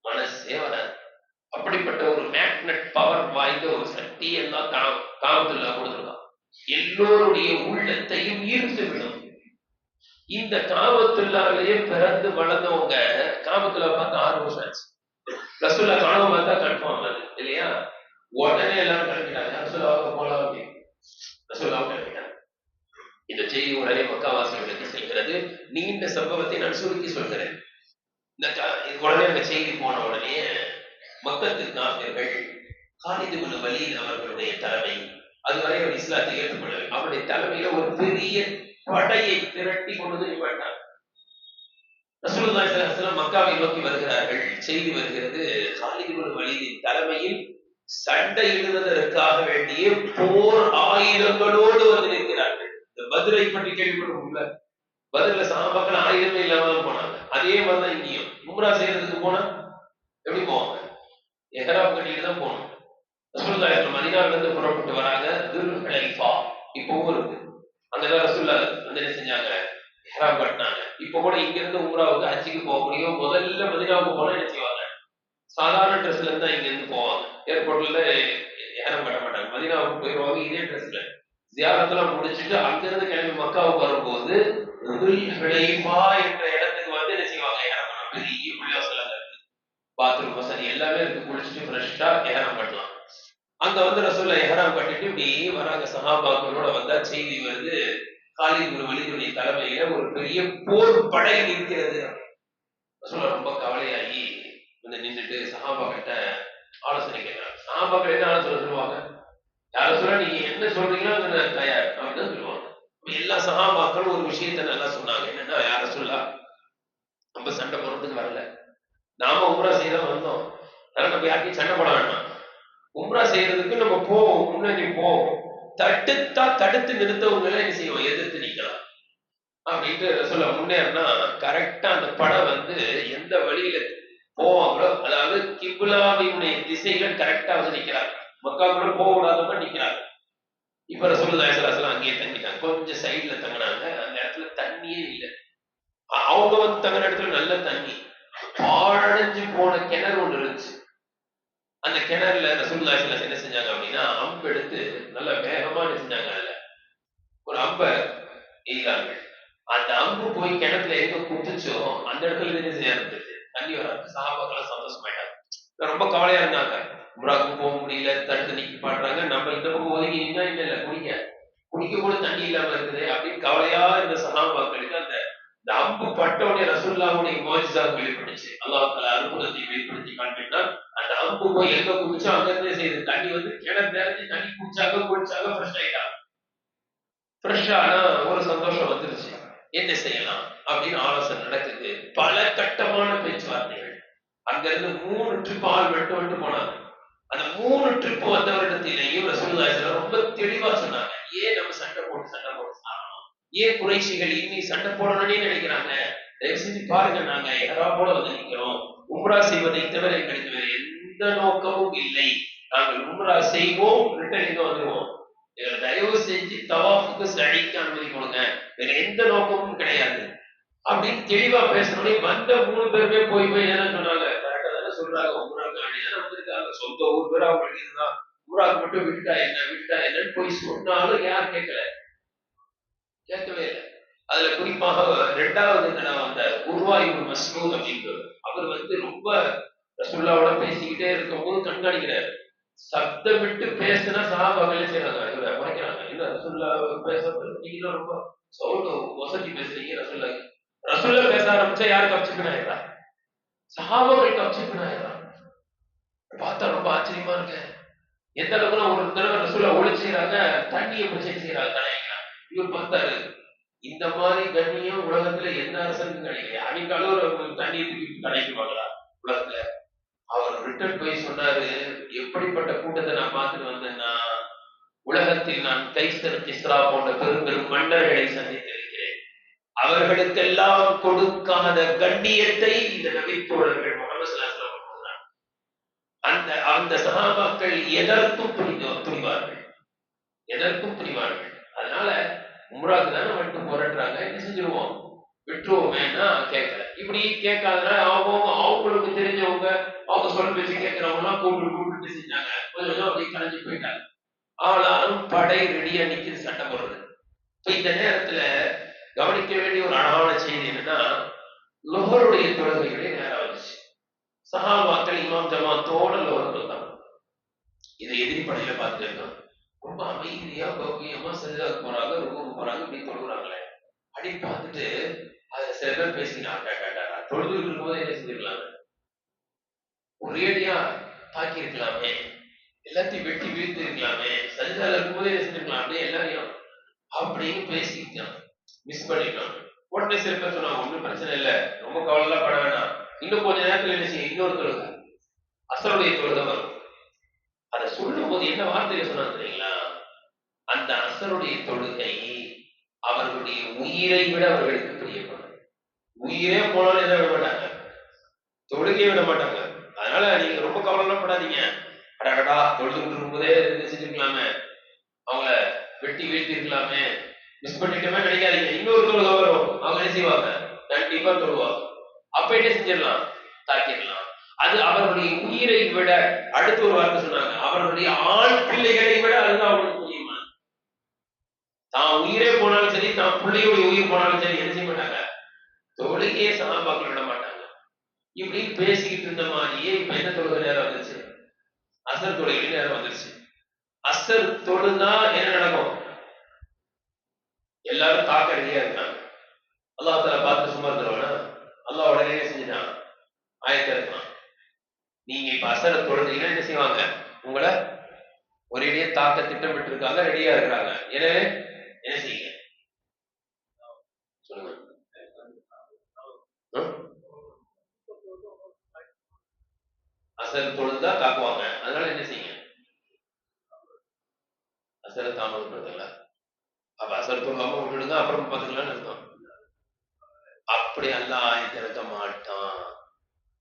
மனசே வராது. அப்படிப்பட்ட ஒரு மேக்னெட் பவர் வாய்ந்த ஒரு சக்தி எல்லாம் காபத்துல கொடுத்துருக்கான். எல்லோருடைய உள்ளத்தையும் ஈர்த்து விடும். இந்த காபத்துல்லாவிலேயே பிறந்து வளர்ந்தவங்க காபத்துல்லா பார்த்து 6 வருஷம் ஆச்சு. ரசூலுல்லாஹ் கனவு பார்த்தா கன்ஃபார்ம் ஆகுது இல்லையா, உடனே எல்லாரும் கிளம்பிட்டாங்க. ரசூலுல்லாஹ் போலாம் அப்படின்னு ரசூலுல்லாஹ் கிளம்பிட்டாங்க. இந்த செய்தி உடனே மக்காவாசிகளுக்கு செல்கிறது. நீண்ட சம்பவத்தை நான் சுருக்கி சொல்கிறேன். உடனே அந்த செய்தி போன உடனே மக்கத்து காஃபிர்கள் காலித் இப்னு வலீத் அவர்களுடைய தலைமை, அதுவரை அவர் இஸ்லாத்தை ஏற்றுக்கொள்ளவில்லை, அவருடைய தலைமையில ஒரு பெரிய படையை திரட்டி கொண்டு நிப்பாட்டாங்க. ரசூலுல்லாஹி ஸல்லல்லாஹு அலைஹி வஸல்லம் மக்காவை நோக்கி வருகிறார்கள். செய்தி வருகிறது, காலித் இப்னு வலீதின் தலைமையில் சண்டையிடுவதற்காக வேண்டிய போர் ஆயுதங்களோடு வந்து நிற்கிறார்கள். இந்த பத்ரை பற்றி கேள்விப்பட்டிருக்கீங்களா? பத்ர்ல சஹாபாக்கள் ஆயுதமே இல்லாம போனாங்க. அதே மாதிரிதான் இங்கேயும் உம்ரா செய்யறதுக்கு போனா எப்படி போவாங்க, எஹ்ராம் கட்டிட்டு தான் போகணும். ரசூலுல்லாஹி மதீனாவில இருந்து புறப்பட்டு வராங்க. துல் ஹுலைஃபா இப்பவும் இருக்கு. அங்கதான் ரசூலுல்லாஹ் வந்து என்ன செஞ்சாங்க, இஹ்ராம் கட்டினாங்க. இப்ப கூட இங்க இருந்து உம்ராவுக்கு ஹஜ்ஜுக்கு போக முடியும். முதல்ல மதீனாவுக்கு போனா என்ன செய்வாங்க, சாதாரண ட்ரெஸ்ல இருந்து இங்க இருந்து போவாங்க. ஏர்போர்ட்ல இஹ்ராம் கட்ட மாட்டாங்க, மதீனாவுக்கு போயிடுவாங்க இதே ட்ரெஸ்ல. ஜியாரத்தெல்லாம் முடிச்சுட்டு அங்கிருந்து கிளம்பி மக்காவுக்கு வரும்போது துல் ஹுலைஃபா என்ற இடத்துக்கு வந்து என்ன செய்வாங்க, இஹ்ராம் பெரிய பள்ளிவாசல் இருக்கு, பாத்ரூம் வசதி எல்லாமே இருக்கு, குளிச்சுட்டு ஃப்ரெஷ்ஷா இஹ்ராம் கட்டலாம். அங்க வந்து ரசூலுல்லாஹ் இஹ்ராம் கட்டிட்டு இப்படி வராங்க. சஹாபாக்களோட வந்தா செய்தி வருது, காலித் பின் வலீதுடைய தலைமையில ஒரு பெரிய போர் படை இருக்கிறது. ரசூலுல்லாஹ் ரொம்ப கவலையாகி வந்து நின்றுட்டு சஹாபாக்கிட்ட ஆலோசனை கேட்கிறாங்க. சஹாபாக்கள் என்ன ஆலோசனை சொல்லுவாங்க, யார சொல்ல நீங்க என்ன சொல்றீங்களோ அது நான் தயார் அப்படின்னு சொல்லுவாங்க. எல்லா சஹாபாக்களும் ஒரு விஷயத்த நல்லா சொன்னாங்க. என்னன்னா, யார சொல்லா நம்ம சண்டை போடுறதுக்கு வரல, நாம உம்ரா செய்ய வந்தோம், அதனால நம்ம யாருக்கும் சண்டை போட வேண்டாம். உம்ரா செய்யறதுக்கு நம்ம போவோம், முன்னாடி போவோம், தடுத்து நிறுத்தவங்களை என்ன செய்வோம், எதிர்த்து நிக்கலாம் அப்படின்ட்டு சொல்ல முன்னேறினா கரெக்டா அந்த படம் வந்து எந்த வழியில போவாங்களோ, அதாவது கிப்லாவினுடைய திசையில கரெக்டா வந்து நிக்கிறாங்க. மக்காக்குள்ள போக விடாதவங்க நிக்கிறாங்க. இப்ப ரசூலுல்லாஹி ஸல்லல்லாஹு அலைஹி வஸல்லம் அங்கேயே தங்கிட்டாங்க. கொஞ்சம் சைடுல தங்கினாங்க. அந்த இடத்துல தண்ணியே இல்லை. அவங்க வந்து தங்குற இடத்துல நல்ல தண்ணி, பாழடைஞ்சு போன கிணறு ஒன்று இருந்துச்சு. அந்த கிணறுல ரசூலுல்லாஹி ஸல்லல்லாஹு அலைஹி வஸல்லம் என்ன செஞ்சாங்க அப்படின்னா, அம்பு எடுத்து நல்ல வேகமா என்ன செஞ்சாங்க, அதுல ஒரு அம்ப எய்தாங்க. அந்த அம்பு போய் கிணத்துல எங்க குத்துச்சோ அந்த இடத்துல என்ன செய்ய இருந்துச்சு, தண்ணி வராது. சஹாபாக்கள் சந்தோஷமாயிட்டாங்க. ரொம்ப கவலையா இருந்தாங்க, உம்ராவுக்கு போக முடியல, தடுத்து நிக்க பாடுறாங்க, நம்ம இந்த பக்கம் ஒதுங்கி நின்னா இல்ல குடிக்க கூட தண்ணி இல்லாம இருக்குது அப்படின்னு கவலையா இருந்த சஹாபாக்களுக்கு அந்த அம்பு பட்டவுடைய ரசூலுல்லாஹ்வுடைய முஅஜிஸா வெளிப்பட்டுச்சு. அல்லாஹ் தஆலா அற்புதத்தை வெளிப்படுத்தி காண்பிட்டான். அந்த அம்பு போய் எங்க குடிச்சோ அங்க இருந்தே செய்து தண்ணி வந்து கிணறு நிறைஞ்சு தண்ணி குடிச்சாங்க, ஃப்ரெஷ் ஆயிட்டாங்க. ஃப்ரெஷ் ஆனா ஒரு சந்தோஷம் வந்துருச்சு. என்ன செய்யலாம் அப்படின்னு ஆலோசனை நடக்குது. பல கட்டமான பேச்சுவார்த்தைகள். அங்க இருந்து 3 ட்ரிப் ஆள் விட்டு போனாங்க. அந்த 3 ட்ரிப் வந்தவரிடத்திலேயும் ரசூலுல்லாஹி ஸல்லல்லாஹு அலைஹி வஸல்லம் ரொம்ப தெளிவா சொன்னாங்க, ஏன் நம்ம சண்டை போட்டு சாகணும், ஏன் குறைஷிகள் இனி சண்டை போடணும்னே நினைக்கிறாங்க, தயவு செஞ்சு பாருங்க, நாங்க இஹ்ராமோட வந்து நிக்கிறோம், உம்ரா செய்வதை தவிர எங்களுக்கு வேற எந்த நோக்கமும் இல்லை, நாங்கள் உம்ரா செய்வோம், ரிட்டர்ன் இங்க வந்துருவோம், எங்களை தயவு செஞ்சு தவாஃபுக்கு சஅய்க்கு அனுமதி கொடுங்க, வேற எந்த நோக்கமும் கிடையாது அப்படின்னு தெளிவா பேசணும்னே. வந்த 3 பேருமே போய் என்ன சொன்னாங்க, கரெக்டா தானே சொல்றாங்க, உம்ராக்கு வேண்டியதானே வந்திருக்காங்க, சொந்த ஊர் பேர் அவங்களுக்கு இதுதான், உம்ராக்கு மட்டும் விட்டுட்டா என்னன்னு போய் சொன்னாலும் யார் கேட்கவே இல்லை. அதுல குறிப்பாக 2வது தடவை வந்த உர்வா இப்னு மஸ்ஊத் அப்படின்ற அவர் வந்து ரொம்ப ரசூலுல்லாஹ்வோட பேசிக்கிட்டே இருக்கும்போது கண்காணிக்கிறார். சப்தம் விட்டு பேசினா சஹாபாக்களே செய்றாங்க, இவரை குறைக்கிறாங்க, என்ன ரசூலுல்லாஹ் பேசுறது நீங்களும் ரொம்ப சவுண்ட் வசதி பேசுறீங்க, ரசூலுல்லாஹ் பேச ஆரம்பிச்சா யாரு கப்சிப்பின் ஆயிடுறா, சஹாபாக்கள் கப்சிப்பின் ஆயிடுறா. பார்த்தா ரொம்ப ஆச்சரியமா இருக்கு. எந்த அளவுக்கு ஒரு தடவை ரசூலுல்லாஹ் ஒளி செய்யறாங்க, தண்ணியை பிடிச்சி செய்யறாங்க தலைக்கிறாங்க. இவர் பார்த்தாரு, இந்த மாதிரி கண்ணியம் உலகத்துல எந்த அரசனுக்கும் கிடைக்கல, அன்னைக்கு அளவு தண்ணி கிடைக்குவாங்களா உலகத்துல. அவர் ரிட்டர்ன் போய் சொன்னாரு, எப்படிப்பட்ட கூட்டத்தை நான் பார்த்துட்டு வந்தேன்னா, உலகத்தில் நான் கைசர் கிஸ்ரா போன்ற பெரும் மன்னர்களை சந்தித்திருக்கிறேன், அவர்களுக்கெல்லாம் கொடுக்காத கண்ணியத்தை இந்த நபித்தோழர்கள் முஹம்மது ஸல்லல்லாஹு அலைஹி வஸல்லம் கொடுத்தார். அந்த சஹாபாக்கள் எதற்கும் துணிவார்கள். அதனால உம்ராக்கு தானே மட்டும் போராடுறாங்க, என்ன செஞ்சிருவோம், விட்டுருவோமேனா கேட்கல. இப்படி கேட்காதனால அவங்களுக்கு தெரிஞ்சவங்க, அவங்க சொல்ல பேசி கேட்கிறவங்க எல்லாம் கூப்பிட்டு செஞ்சாங்க. கொஞ்சம் அப்படி கலைஞ்சு போயிட்டாங்க. ஆனாலும் படை ரெடியா நிக்குது சண்டை போடுறது. இப்ப இந்த நேரத்துல கவனிக்க வேண்டிய ஒரு அழகான செய்தி என்னன்னா, லுஹருடைய தொழுகைகளே நேரம் வந்துச்சு. சஹாபாக்கள் இமாம் ஜமாத்தோட லுஹர் தொழுதாங்க. இதை எதிரி படையில பார்த்துட்டு இருக்காங்க. ரொம்ப அமைதியா கௌகியமா சஜிதாக்கு போறாங்க, ருக்குக்கு போறாங்க, இப்படி தொழுகிறாங்களே அப்படின்னு பார்த்துட்டு அதுல சில பேர் பேசினாங்க, தொழுது இருக்கும்போது என்ன செஞ்சிருக்கலாமே, ஒரேடியா தாக்கி இருக்கலாமே, எல்லாத்தையும் வெட்டி வீழ்த்து இருக்கலாமே, சஜிதால இருக்கும்போது என்ன செஞ்சிருக்கலாம், அப்படியே எல்லாரையும் அப்படின்னு பேசிக்கிட்டாங்க, மிஸ் பண்ணிட்டாங்க. உடனே சில பேர் சொன்னாங்க, ஒன்றும் பிரச்சனை இல்லை, ரொம்ப கவலைலாம் பட வேணாம், இன்னும் கொஞ்ச நேரத்தில் என்ன செய்யும், இன்னொரு தொழுகை அசருடைய தொழுகை வரும். அதை சொல்லும் போது என்ன வார்த்தையில சொன்னாங்க தெரியுங்களா, அந்த அசருடைய தொழுகை அவர்களுடைய உயிரை விட அவர்களுக்கு பிரியப்படும். உயிரே போனாலும் என்ன விட மாட்டாங்க, தொழுகையை விட மாட்டாங்க. அதனால நீங்க ரொம்ப கவலைலாம் படாதீங்க, அடடா தொழுதுட்டு இருக்கும்போதே செஞ்சிருக்கலாமே, அவங்கள வெட்டி வீழ்த்தி இருக்கலாமே, மிஸ் பண்ணிட்டோமே நினைக்காதீங்க. இன்னொரு தொழுகை வரும், அவங்க என்ன செய்வாங்க, கண்டிப்பா தொழுவாங்க. அப்ப என்ன செஞ்சிடலாம், தாக்கிடலாம். அது அவர்களுடைய உயிரை விட, அடுத்து ஒரு வார்த்தை சொன்னாங்க, அவர்களுடைய ஆண் பிள்ளைகளை விட அதுதான் அவங்களுக்கு முடியுமா. தான் உயிரே போனாலும் சரி, தான் பிள்ளையோட உயிர் போனாலும் சரி, என்ன செய்ய மாட்டாங்க, தொழுகையே சகாபாக்கள் விட மாட்டாங்க. இப்படி பேசிக்கிட்டு இருந்த மாதிரியே இப்ப என்ன தொழுகை நேரம் வந்துச்சு, அசர் தொழுகை நேரம் வந்துருச்சு. அசர் தொழுதா என்ன நடக்கும், எல்லாரும் தாக்க ரெடியா இருக்காங்க. அல்லாஹ் தஆலா பார்த்து சும்மா தருவானா, அல்லாஹ் உடனே செஞ்சுட்டான், ஆயத்தை இருக்கான், நீங்க இப்ப அசர தொழுதீங்கன்னா என்ன செய்வாங்க, உங்களை ஒரேடியே தாக்க திட்டமிட்டு இருக்காங்க, ரெடியா இருக்கிறாங்க. எனவே என்ன செய்யுங்க சொல்லுங்க. அசர் தொழுதா தாக்குவாங்க, அதனால என்ன செய்யுங்க, அசர தாமதப்படுத்தல. அப்ப அசர் தொழுவாம விட்டுடுங்க, அப்புறம் பாத்துக்கலாம்னு அர்த்தம். அப்படி அல்லாஹ் ஆயத்தை இறக்க மாட்டான்.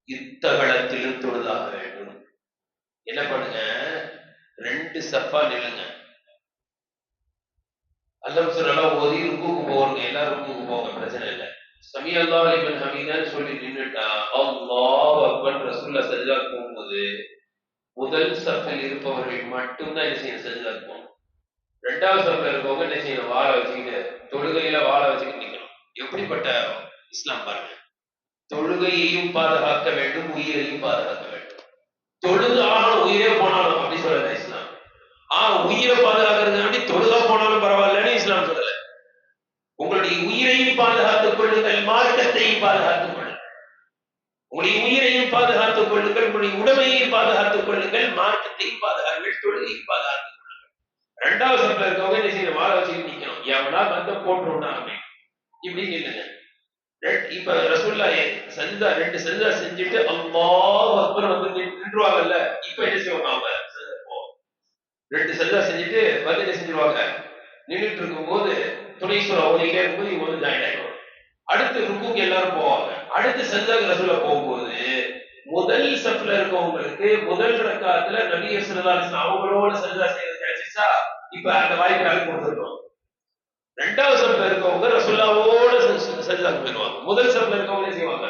யுத்தகளத்திலும் தொழுதாக வேண்டும். என்ன பண்ணுங்க, 2 சஃபா நில்லுங்க, அல்லாஹ் சுப்ஹானஹு ஓதி ருக்குக்கு போங்க, எல்லாரும் ருக்குக்கு போங்க, பிரச்சனை இல்லை. சமி அல்லாஹ் லிமன் ஹமீதான்னு சொல்லி நின்னுட்டா அல்லாஹ் அக்பர் ரசூலுல்லாஹ் சஜ்தா போகும்போது முதல் சஃபில் இருப்பவர்கள் மட்டும்தான் என்ன செய்யணும், சஜ்தா போகணும். 2வது சஃபில் இருக்கவங்க என்ன செய்யணும், வாழ வச்சுக்கிட்டு, தொழுகையில வாழ வச்சுக்கிட்டு நிக்கணும். எப்படிப்பட்ட இஸ்லாம் பாருங்க, தொழுகையையும் பாதுகாக்க வேண்டும், உயிரையும் பாதுகாக்க வேண்டும். தொழுது ஆனாலும் உயிரே போனாலும் அப்படி சொல்லல இஸ்லாம். உயிரை பாதுகாக்கிறது தொழுதா போனாலும் பரவாயில்லன்னு இஸ்லாம் சொல்லல. உங்களுடைய உயிரையும் பாதுகாத்துக் கொள்ளுங்கள், மார்க்கத்தையும் பாதுகாத்துக் கொள்ளுங்கள். உங்களுடைய உயிரையும் பாதுகாத்துக் கொள்ளுங்கள், உங்களுடைய உடமையையும் பாதுகாத்துக் கொள்ளுங்கள், மார்க்கத்தையும் பாதுகாங்கள், தொழுகையும் பாதுகாத்துக் கொள்ளுங்கள். 2வது சஃப்ல இருக்கவங்க என்ன செய்யணும், வாழ வச்சுக்கிட்டு நிக்கணும். எவனா வந்து போட்டுருந்தாங்க இப்படி நில்லுங்க. இப்ப ரசூலுல்லாஹ் சஜ்தா 2 சஜ்தா செஞ்சுட்டு அல்லாஹ் அக்பர் வந்து நின்றுவாங்கல்ல. இப்ப என்ன செய்வாங்க, அவங்க 2 சஜ்தா செஞ்சுட்டு வந்து என்ன செஞ்சிருவாங்க, நின்றுட்டு இருக்கும்போது துணை சூரா ஓதிட்டே இருக்கும்போது இவங்க வந்து ஜாயின் ஆயிடுவாங்க. அடுத்து ருக்குக்கு எல்லாரும் போவாங்க. அடுத்து சஜ்தாக்கு ரசூலுல்லாஹ் போகும்போது முதல் சஃப்ல இருக்கவங்களுக்கு முதல் ரக்காத்துல நபி ஸல்லல்லாஹு அலைஹி வஸல்லம் அவங்களோட சஜ்தா செய்யறது கிடைச்சிச்சா, இப்ப அந்த வாய்ப்பு யாருக்கு கொடுத்துருக்கோம். 2வது சஃப்ல இருக்கவங்க ரசூலுல்லாஹோட சஜ்தாக்கு போயிடுவாங்க. முதல் சஃப்ல இருக்கவங்க என்ன செய்வாங்க,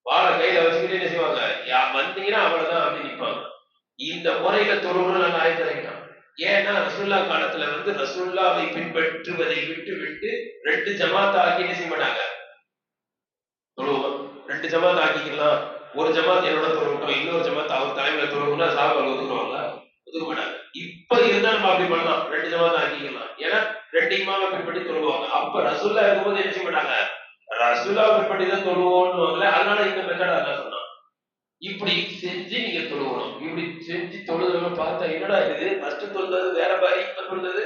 வாழ கையில வச்சுக்கிட்டு என்ன செய்வாங்க, வந்தீங்கன்னா அவ்வளவுதான் அப்படி நிற்பாங்க. இந்த முறையில தொழுகணும் நான் ஆயத்திறக்கிட்டான். ஏன்னா ரசூலுல்லாஹ் காலத்துல வந்து ரசூலுல்லாஹ்வை பின்பற்றுவதை விட்டு விட்டு 2 ஜமாத் ஆக்கி என்ன செய்ய மாட்டாங்க, தொழுவோம். 2 ஜமாத் ஆக்கிக்கலாம், ஒரு ஜமாத் என்னோட தொழுகட்டும், இன்னொரு ஜமாத் அவர் தலைமையில தொழுகணும்னா சாபாக்கள் ஒதுக்குவாங்களா, ஒதுக்க மாட்டாங்க. இப்ப இருந்தா நம்ம அப்படி பண்ணலாம், 2 ஜமாத் ஆக்கிக்கலாம். ஏன்னா 2 இமாம பின்பற்றி தொழுவாங்க. அப்ப ரசூலுல்லாஹ் இருக்கும்போது என்ன செய்ய மாட்டாங்க, ரசூலுல்லாஹ் பின்பற்றி தான் தொழுவோம்னு. அதனால இந்த மெத்தட் அதான் சொன்னான். இப்படி செஞ்சு நீங்க தொழுகணும். இப்படி செஞ்சு தொழுகிறவங்க பார்த்தா என்னடா இது, ஃபர்ஸ்ட் தொழுது வேற மாதிரி, இப்ப தொழுது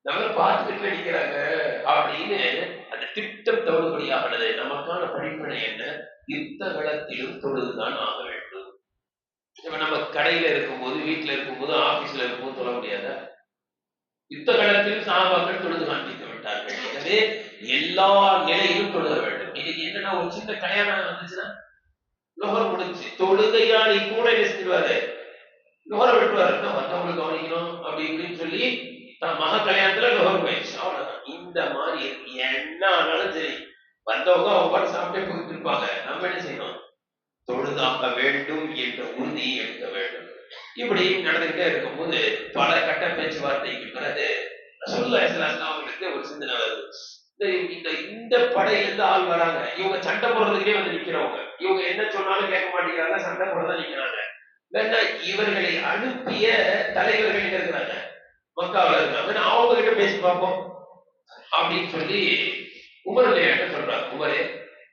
நம்ம பார்த்துட்டு நிக்கிறாங்க அப்படின்னு அந்த திட்டம் தவறுபடியானது. நமக்கான படிப்பினை என்ன, யுத்த களத்திலும் தொழுதுதான் ஆக வேண்டும். இப்ப நம்ம கடையில இருக்கும்போது, வீட்டுல இருக்கும்போது, ஆபீஸ்ல இருக்கும்போது தொழ முடியாத, யுத்த களத்தில் சஹாபாக்கள் தொழுது காண்பித்து விட்டார்கள். எனவே எல்லா நிலையிலும் தொழுக வேண்டும். இன்னைக்கு என்னன்னா, ஒரு சின்ன கல்யாணம் வந்துச்சுன்னா லோகர் முடிச்சு தொழுகையாளி கூட என்ன செஞ்சிருவாரு, லோகரை விட்டுவாரு, மற்றவங்களுக்கு கவனிக்கணும் அப்படி இப்படின்னு சொல்லி தான் மக கல்யாணத்துல லோகர் போயிடுச்சு, அவ்வளவுதான். இந்த மாதிரி என்ன ஆனாலும் சரி, வந்தவங்க அவங்க பாட்டு சாப்பிட்டே போயிட்டு இருப்பாங்க. நம்ம என்ன செய்யணும், தொழுதாக வேண்டும் என்ற உறுதியை எடுக்க வேண்டும். இப்படி நடந்துகிட்டே இருக்கும்போது பல கட்ட பேச்சுவார்த்தைக்கு பிறகு ரசூலுல்லாஹி ஸல்லல்லாஹு அலைஹி வஸல்லம் அவங்களுக்கு ஒரு சிந்தனை வருது. இந்த படையிலிருந்து ஆள் வராங்க, இவங்க சண்டை போடுறதுக்கே வந்து நிக்கிறவங்க, இவங்க என்ன சொன்னாலும் கேட்க மாட்டேங்கிறாங்க, சண்டை போடுறதான் நிக்கிறாங்க. இவர்களை அனுப்பிய தலைவர்கள் எங்க இருக்கிறாங்க, மக்காவில் இருக்காங்க, அவங்க கிட்ட பேசி பார்ப்போம் அப்படின்னு சொல்லி உமர் கிட்ட சொல்றாங்க. உமரே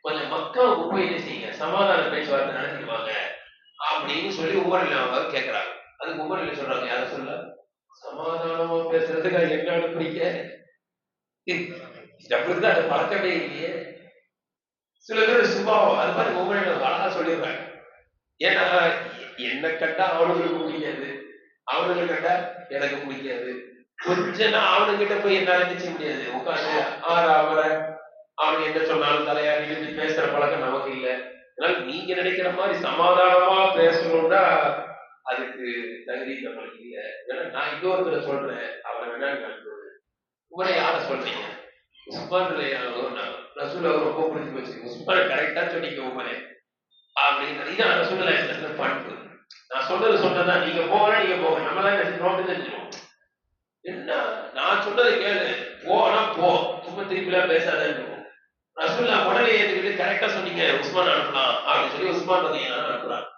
கொஞ்சம் மக்காவுக்கு போய் என்ன செய்யுங்க, சமாதான பேச்சுவார்த்தை நடத்திடுவாங்க அப்படின்னு சொல்லி உமர் அவங்க கேட்கிறாங்க. அதுக்கு உமர் சொல்றாங்க, யார சொல்ல சமாதானமா பேசுறதுக்கு என்ன அனுப்புறீங்க, அப்படிதான் அது பழக்கமே இல்லையே. சில பேர் சுபாவம் அது மாதிரி ஒவ்வொரு அழகா சொல்லிடுறாங்க. ஏன்னா என்ன கண்டா அவனுங்களுக்கு பிடிக்காது, அவனுங்க கண்டா எனக்கு பிடிக்காது. கொஞ்சம் அவனுங்கிட்ட போய் என்ன நினைச்ச முடியாது, உட்காந்து அவரை அவன் என்ன சொன்னாலும் தலையாடி பேசுற பழக்கம் நமக்கு இல்லை. அதனால நீங்க நினைக்கிற மாதிரி சமாதானமா பேசணும்னா அதுக்கு சரி நம்மளுக்கு இல்ல. ஏன்னா நான் இன்னொருத்தர சொல்றேன், அவரை வேணா அனுப்புறது. உங்களை யாரை சொல்றீங்க? உஸ்மான் ரசூல் அவர் ரொம்ப புரிஞ்சு போச்சு. உஸ்மான் கரெக்டா சொன்னீங்க உமரே அப்படின்னு. இதான் ரசூலுல்லாஹி பண்பு. நான் சொல்றது சொன்னதான், நீங்க போக நீங்க போக, நம்மளாம் நோட்டு தெரிஞ்சுக்கணும். என்ன நான் சொன்னதை கேளு, போனா போ, சும்மா திருப்பிலாம் பேசாதன்னு. ரசூல்லா உடனே ஏற்றுக்கிட்டு கரெக்டா சொன்னீங்க, உஸ்மான் அனுப்பலாம் அப்படின்னு சொல்லி உஸ்மான் பார்த்தீங்கன்னா அனுப்புறாங்க.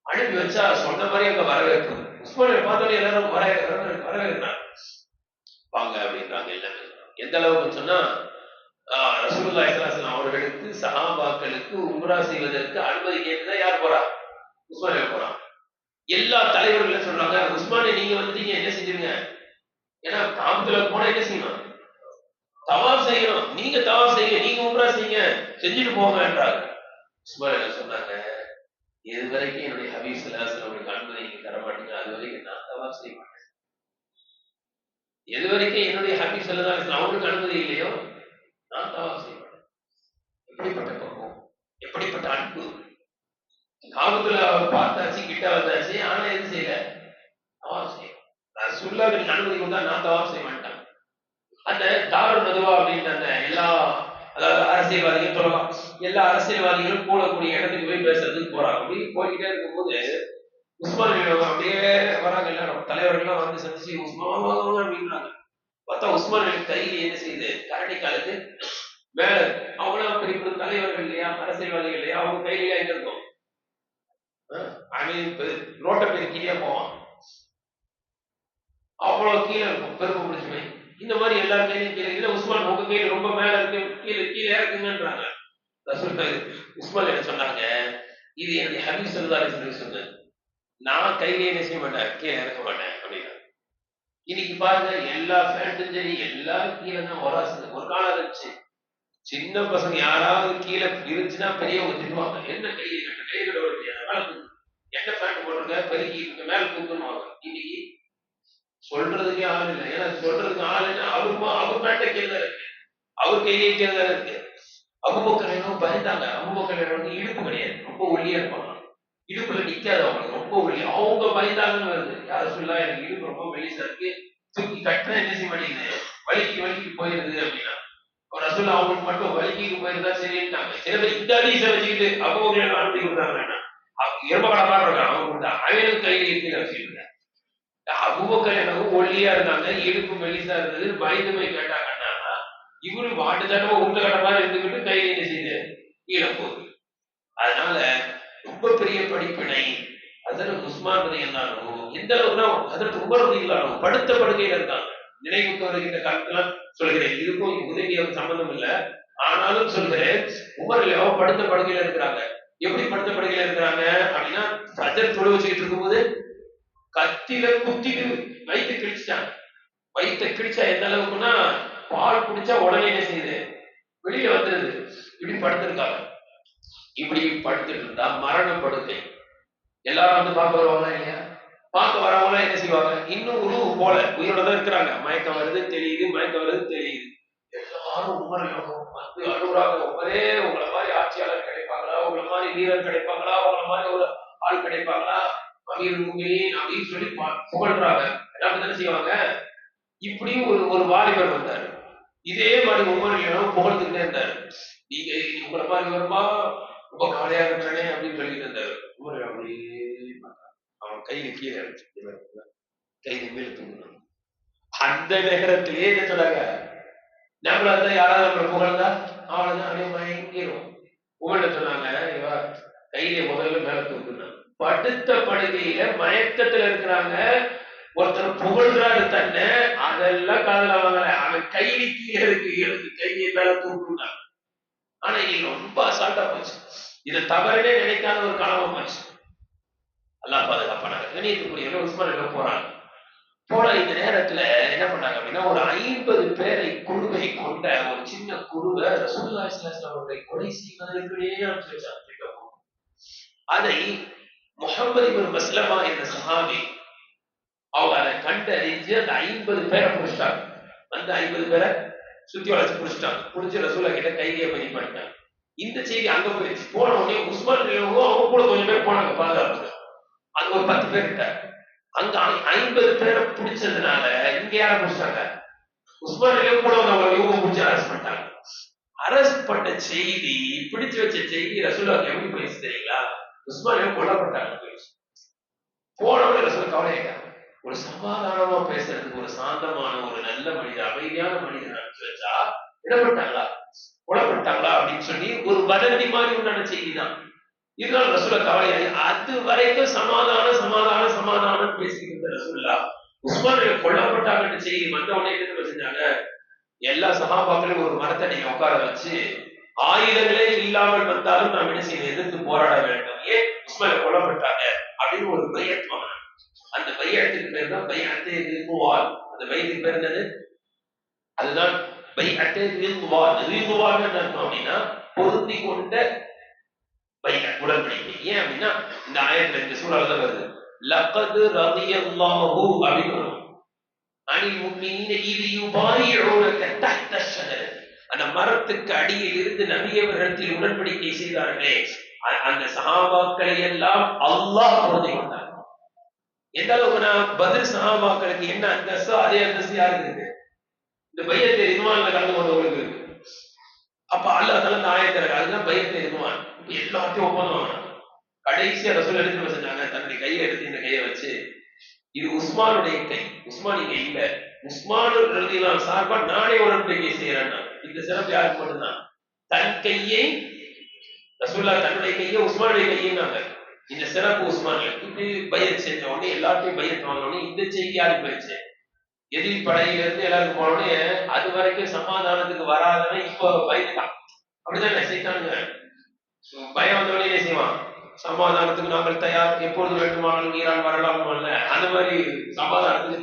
அனுப்பி வச்சா சொன்ன மாதிரி அங்க வரவேற்பு. உஸ்மானை பார்த்தோன்னே எல்லாரும் வரவேற்கிறாங்க. வாங்க அப்படின்றாங்க எல்லாமே. எந்த அளவுக்கு சொன்னா ரசூலுல்லாஹி ஸல்லல்லாஹு அலைஹி வஸல்லம் அவர்களுக்கு சஹாபாக்களுக்கு உம்ரா செய்வதற்கு அனுமதி கேட்டுதான் யார் போறா? உஸ்மான் போறான். எல்லா தலைவர்களும் சொல்றாங்க, உஸ்மானை நீங்க வந்துட்டீங்க, என்ன செஞ்சிருங்க? ஏன்னா காபத்துல போனா என்ன செய்யணும்? தவாப் செய்யணும். நீங்க தவாப் செய்யுங்க, நீங்க உம்ரா செய்யுங்க, செஞ்சுட்டு போங்கன்றாங்க. உஸ்மான் என்ன சொன்னாங்க, இது வரைக்கும் என்னுடைய ஹபீப் ஸல்லல்லாஹு அலைஹி வஸல்லம் அனுமதி நீங்க தர மாட்டீங்க, அது வரைக்கும் நான் தவாப் செய்ய மாட்டேன். எது வரைக்கும் என்னுடைய ஹபீப் ஸல்லல்லாஹு அலைஹி வஸல்லம் அவங்களுக்கு அனுமதி இல்லையோ நான் தவாப் செய்ய மாட்டேன். எப்படிப்பட்ட பக்குவம், எப்படிப்பட்ட அன்பு! காபத்துல பார்த்தாச்சு, கிட்ட வந்தாச்சு, ஆனா எது செய்யல? தவாப் செய்ய. ரசூலுல்லாஹ் அனுமதி கொடுத்தா நான் தவாப் செய்ய மாட்டேன். அந்த தாருல் நதுவா அப்படின்ற அந்த எல்லா, அதாவது அரசியல்வாதிகள் சொல்லலாம், எல்லா அரசியல்வாதிகளும் போடக்கூடிய இடத்துக்கு போய் பேசுறதுக்கு போறாங்க. அப்படி போய்கிட்டே இருக்கும்போது உஸ்மான் அப்படியே வராங்க, எல்லாரும் தலைவர்கள்லாம் வந்து சந்திச்சு உஸ்மான் அப்படின்றாங்க. பார்த்தா உஸ்மான் கையில் என்ன செய்யுது? கரடி காலுக்கு மேல. அவங்களாம் பெரிய பெரிய தலைவர்கள் இல்லையா, அரசியல்வாதிகள் இல்லையா, அவங்க கையிலேயே எங்க இருக்கும்? ரோட்டை பேர் கீழே போவான், அவ்வளவு கீழே இருக்கும் பெருமை பிடிச்சு போய். இந்த மாதிரி எல்லாரும் கையிலும் கீழே இல்ல, உஸ்மான் உங்க கையில ரொம்ப மேல இருக்கு, கீழே கீழே இறக்குங்கன்றாங்க. உஸ்மான் என்ன சொன்னாங்க, இது என்னுடைய ஹபீப் ஸல்லல்லாஹு அலைஹி வஸல்லம் சொன்னது, நான் கையிலே என்ன செய்ய மாட்டேன், கீழே இறக்க மாட்டேன் அப்படின்னா. இன்னைக்கு பாருங்க, எல்லா ஃபேண்ட்டும் சரி எல்லாரும் கீழே தான் வராசு. ஒரு காலம் இருந்துச்சு, சின்ன பசங்க யாராவது கீழே இருந்துச்சுன்னா பெரியவங்க திட்டுவாங்க, என்ன கையில கட்ட கையில மேல தூக்கு, என்ன பேண்ட் போட்டிருக்க பெருக்கி மேல தூக்கணும். இன்னைக்கு சொல்றதுக்கே ஆள் இல்லை. ஏன்னா சொல்றதுக்கு ஆள் இல்லை, அவர் பேண்ட கீழே இருக்கு, அவர் கையிலே கீழே இருக்கு. அபூபக்கர் பயந்தாங்க. அபூபக்கர் வந்து இடுப்பு கிடையாது, ரொம்ப ஒல்லியா இருப்பாங்க, இடுப்புல நிக்காது அவங்களுக்கு, ரொம்ப ஒல்லி. அவங்க பயந்தாங்கன்னு வருது. யாரும் சொல்லா எனக்கு இடுப்பு ரொம்ப மெலிசா இருக்கு, தூக்கி கட்டினா என்ன செய்ய மாட்டேங்குது, வலிக்கு போயிருது அப்படின்னா. ரசூலுல்லாஹ் அவங்களுக்கு மட்டும் வலிக்கு போயிருந்தா சரின்ட்டாங்க. சில பேர் இந்த அதிசை வச்சுக்கிட்டு அபூபக்கர் அனுப்பி கொடுத்தாங்க, எருமகடமா இருக்கான், அவங்க கொடுத்தா அவனுக்கு கையில கீழே வச்சுக்கிட்டு. அபூபக்கர் எனக்கும் ஒல்லியா இருந்தாங்க, இடுப்பு மெலிசா இருந்தது, பயந்து போய் கேட்டாங்கன்னா இவரு வாட்டு தட்டமா உருட்ட கட்டமா இருந்துகிட்டு கையில என்ன செய்யுது, கீழே போகுது. அதனால ரொம்ப பெரிய படிப்பினை அதற்கு உஸ்மான் ரலியல்லாஹு எந்த அளவுக்குன்னா, அதற்கு உமர் ரலியல்லாஹு படுத்த படுக்கையில இருக்காங்க. நினைவுக்கு வருகின்ற காலத்துல சொல்கிறேன், இதுக்கும் உதவியும் சம்பந்தம் இல்லை, ஆனாலும் சொல்கிறேன், உமர் ரலியல்லாஹு படுத்த படுக்கையில இருக்கிறாங்க. எப்படி படுத்த படுக்கையில இருக்கிறாங்க அப்படின்னா, ஃபஜர் தொழு வச்சுக்கிட்டு இருக்கும்போது கத்தில குத்திட்டு வயிற்று கிழிச்சிட்டாங்க. வயிற்றை கிழிச்சா எந்த அளவுக்குன்னா, பால் குடிச்சா உடனே என்ன செய்யுது, வெளியில வந்துருது. இப்படி படுத்திருக்காங்க. இப்படி படுத்துட்டு இருந்தா மரண படுக்கை. எல்லாரும் வந்து பார்க்க வருவாங்களா இல்லையா? பார்க்க வரவங்க என்ன செய்வாங்க, இன்னும் உருவு போல உயிரோட தான் இருக்கிறாங்க. மயக்கம் வருது தெரியுது, மயக்கம் வருது தெரியுது. எல்லாரும் உமர் வந்து அழுகுறாங்க, உமரே உங்களை மாதிரி ஆட்சியாளர் கிடைப்பாங்களா, உங்களை மாதிரி வீரர் கிடைப்பாங்களா, உங்களை மாதிரி ஒரு ஆள் கிடைப்பாங்களா, அமீர் முஃமினீன் அப்படின்னு சொல்லி புகழ்றாங்க. எல்லாரும் என்ன செய்வாங்க. இப்படி ஒரு வாலிபர் வந்தாரு, இதே மாதிரி உமர் புகழ்ந்துக்கிட்டே இருந்தாரு. நீங்க உங்களை மாதிரி வருமா, ரொம்ப கவலையா இருக்கிறனே அப்படின்னு சொல்லிட்டு இருந்தாரு. உமர் அப்படியே அவன் கையில கீழே இருக்கு, கையில மேல தூங்கணும். அந்த நேரத்திலேயே என்ன சொன்னாங்க, நம்மள யாராவது நம்மளை புகழ்ந்தா அவளதான் அப்படியே மயங்கிடும். உமர்ல சொன்னாங்க, இவா கையில முதல்ல மேல தூக்கணும். படுத்த படுகையில மயக்கத்துல இருக்கிறாங்க, ஒருத்தர் புகழ்றாரு தன்னை, அதெல்லாம் காதல வாங்கல, அவன் கையில கீழே இருக்கு, எழுந்து கையை மேல தூக்குனாங்க. ஆனா இன்னைக்கு ரொம்ப அசால்ட்டா போச்சு, இதை தவறவே நினைக்காத ஒரு காலமா போச்சு. அல்லாஹ் பாதுகாப்பானாங்க. கணியத்துக்குரிய உஸ்மான் போறாங்க. போன இந்த நேரத்துல என்ன பண்ணாங்க அப்படின்னா, ஒரு 50 பேரை குழுவை கொண்ட ஒரு சின்ன குழுவை ரசூலுல்லாஹி ஸல்லல்லாஹு அலைஹி வஸல்லம் கொலை செய்வதற்குனே அனுப்பிச்சு வச்சாங்க. அதை முஹம்மது இப்னு மஸ்லமா என்ற சஹாபி அவங்க அதை கண்டறிஞ்சு அந்த 50 பேரை புடிச்சிட்டாங்க. அந்த 50 பேரை சுத்தி வளைச்சு புடிச்சிட்டாங்க. புடிச்சு ரசூலுல்லாஹ் கிட்ட கைதியை பதிவு பண்ணிட்டாங்க. இந்த செய்தி அங்க போயிடுச்சு. போன உடனே உஸ்மான் அவங்க கூட கொஞ்சம் பேர் போனாங்க பாதுகாப்புக்கு. அது ஒரு 10 பேர் கிட்ட அங்க 50 பேரை பிடிச்சதுனால இங்க யார பிடிச்சாங்க? உஸ்மானிலே கூட இவங்க பிடிச்சி அரெஸ்ட் பண்ணிட்டாங்க. அரெஸ்ட் பண்ண செய்தி, பிடிச்சு வச்ச செய்தி ரசூலுல்லாஹ்க்கு எப்படி போயிடுச்சு தெரியுங்களா? உஸ்மானிலே கொல்லப்பட்டாங்க போயிடுச்சு. போனவங்க ரசூல் கவலையாயிட்டாங்க. ஒரு சமாதானமா பேசுறதுக்கு ஒரு சாந்தமான ஒரு நல்ல மனிதர், அமைதியான மனிதர் அனுப்பிச்சு வச்சா இடப்பட்டாங்களா கொல்லப்பட்டாங்களா அப்படின்னு சொல்லி ஒரு வதந்தி மாதிரி உண்டான செய்தி தான். இதனால ரசூல கவலையாயி அது வரைக்கும் சமாதானம் பேசிக்கிட்டு இருந்த ரசூல்லா உஸ்மான் கொல்லப்பட்டாங்கன்னு செய்தி வந்த உடனே என்ன செஞ்சாங்க? எல்லா சகாபாக்களையும் ஒரு மரத்தை நீங்க உட்கார வச்சு, ஆயுதங்களே இல்லாமல் வந்தாலும் நாம் என்ன செய்ய எதிர்த்து போராட வேண்டும், ஏன் உஸ்மான் கொல்லப்பட்டாங்க அப்படின்னு ஒரு பையத்துவாங்க. அந்த பையத்துக்கு பேர் தான் பையத்தே ரிதுவான். அந்த பையத்துக்கு பேர் என்னது? அதுதான் பையத்தே ரிதுவான். ரிதுவான் என்ன அர்த்தம் அப்படின்னா பொருந்தி கொண்ட பையத், உடன்படிக்கை. ஏன் அப்படின்னா இந்த ஆயத்துல இந்த சூழல் தான் வருது, லக்கது ரதியல்லாஹு அப்படின்னு வரும். அனில் முஃமினீன இதி யுபாயிஊனக தஹ்த ஷஜரத். அந்த மரத்துக்கு அடியில் இருந்து நபியவர்கள் உடன்படிக்கை செய்தார்களே, அந்த சஹாபாக்களை எல்லாம் அல்லாஹ் பொருந்தி கொண்டார். எந்த அளவுக்கு நான் பதில் சஹாபாக்களுக்கு என்ன அந்தஸ்தோ அதே அந்தஸ்து யாருக்கு இருக்கு? இந்த பையத்தை ரிதுவான்ல கலந்து கொண்டவங்களுக்கு இருக்கு. அப்ப அல்லாஹ் தஆலா இந்த ஆயத்துல அதுதான் பையத்தை ரிதுவான். எல்லாத்தையும் ஒப்பந்தம். கடைசியா ரசூல் எடுத்து செஞ்சாங்க, தன்னுடைய கையை எடுத்து இந்த கையை வச்சு, இது உஸ்மானுடைய கை, உஸ்மான் இங்க இல்ல, உஸ்மான் ரலியல்லாஹு சார்பா நானே உடன்படிக்கை செய்யறேன். இந்த சிறப்பு யாருக்கு மட்டும்தான்? தன் கையை ரசூலுல்லாஹ் தன்னுடைய கையை உஸ்மானுடைய கையினாங்க. இந்த சிறப்பு உஸ்மான் இப்படி பையத் செஞ்ச உடனே எல்லாத்தையும் பையத் வாங்கினோடனே இந்த செய்தி யாருக்கு போயிடுச்சு? எதிரி படையில இருந்து எல்லாரும் போனோடனே அது வரைக்கும் சமாதானத்துக்கு வராதவன் இப்போ பயந்துட்டான். அப்படிதான் செய்தானுங்க. பயம் வந்தவனே என்ன செய்வான்? சமாதானத்துக்கு நாங்கள் தயார், எப்பொழுது வேண்டுமானாலும் ஈரான் வரலாம், அந்த மாதிரி சமாதானத்துக்கு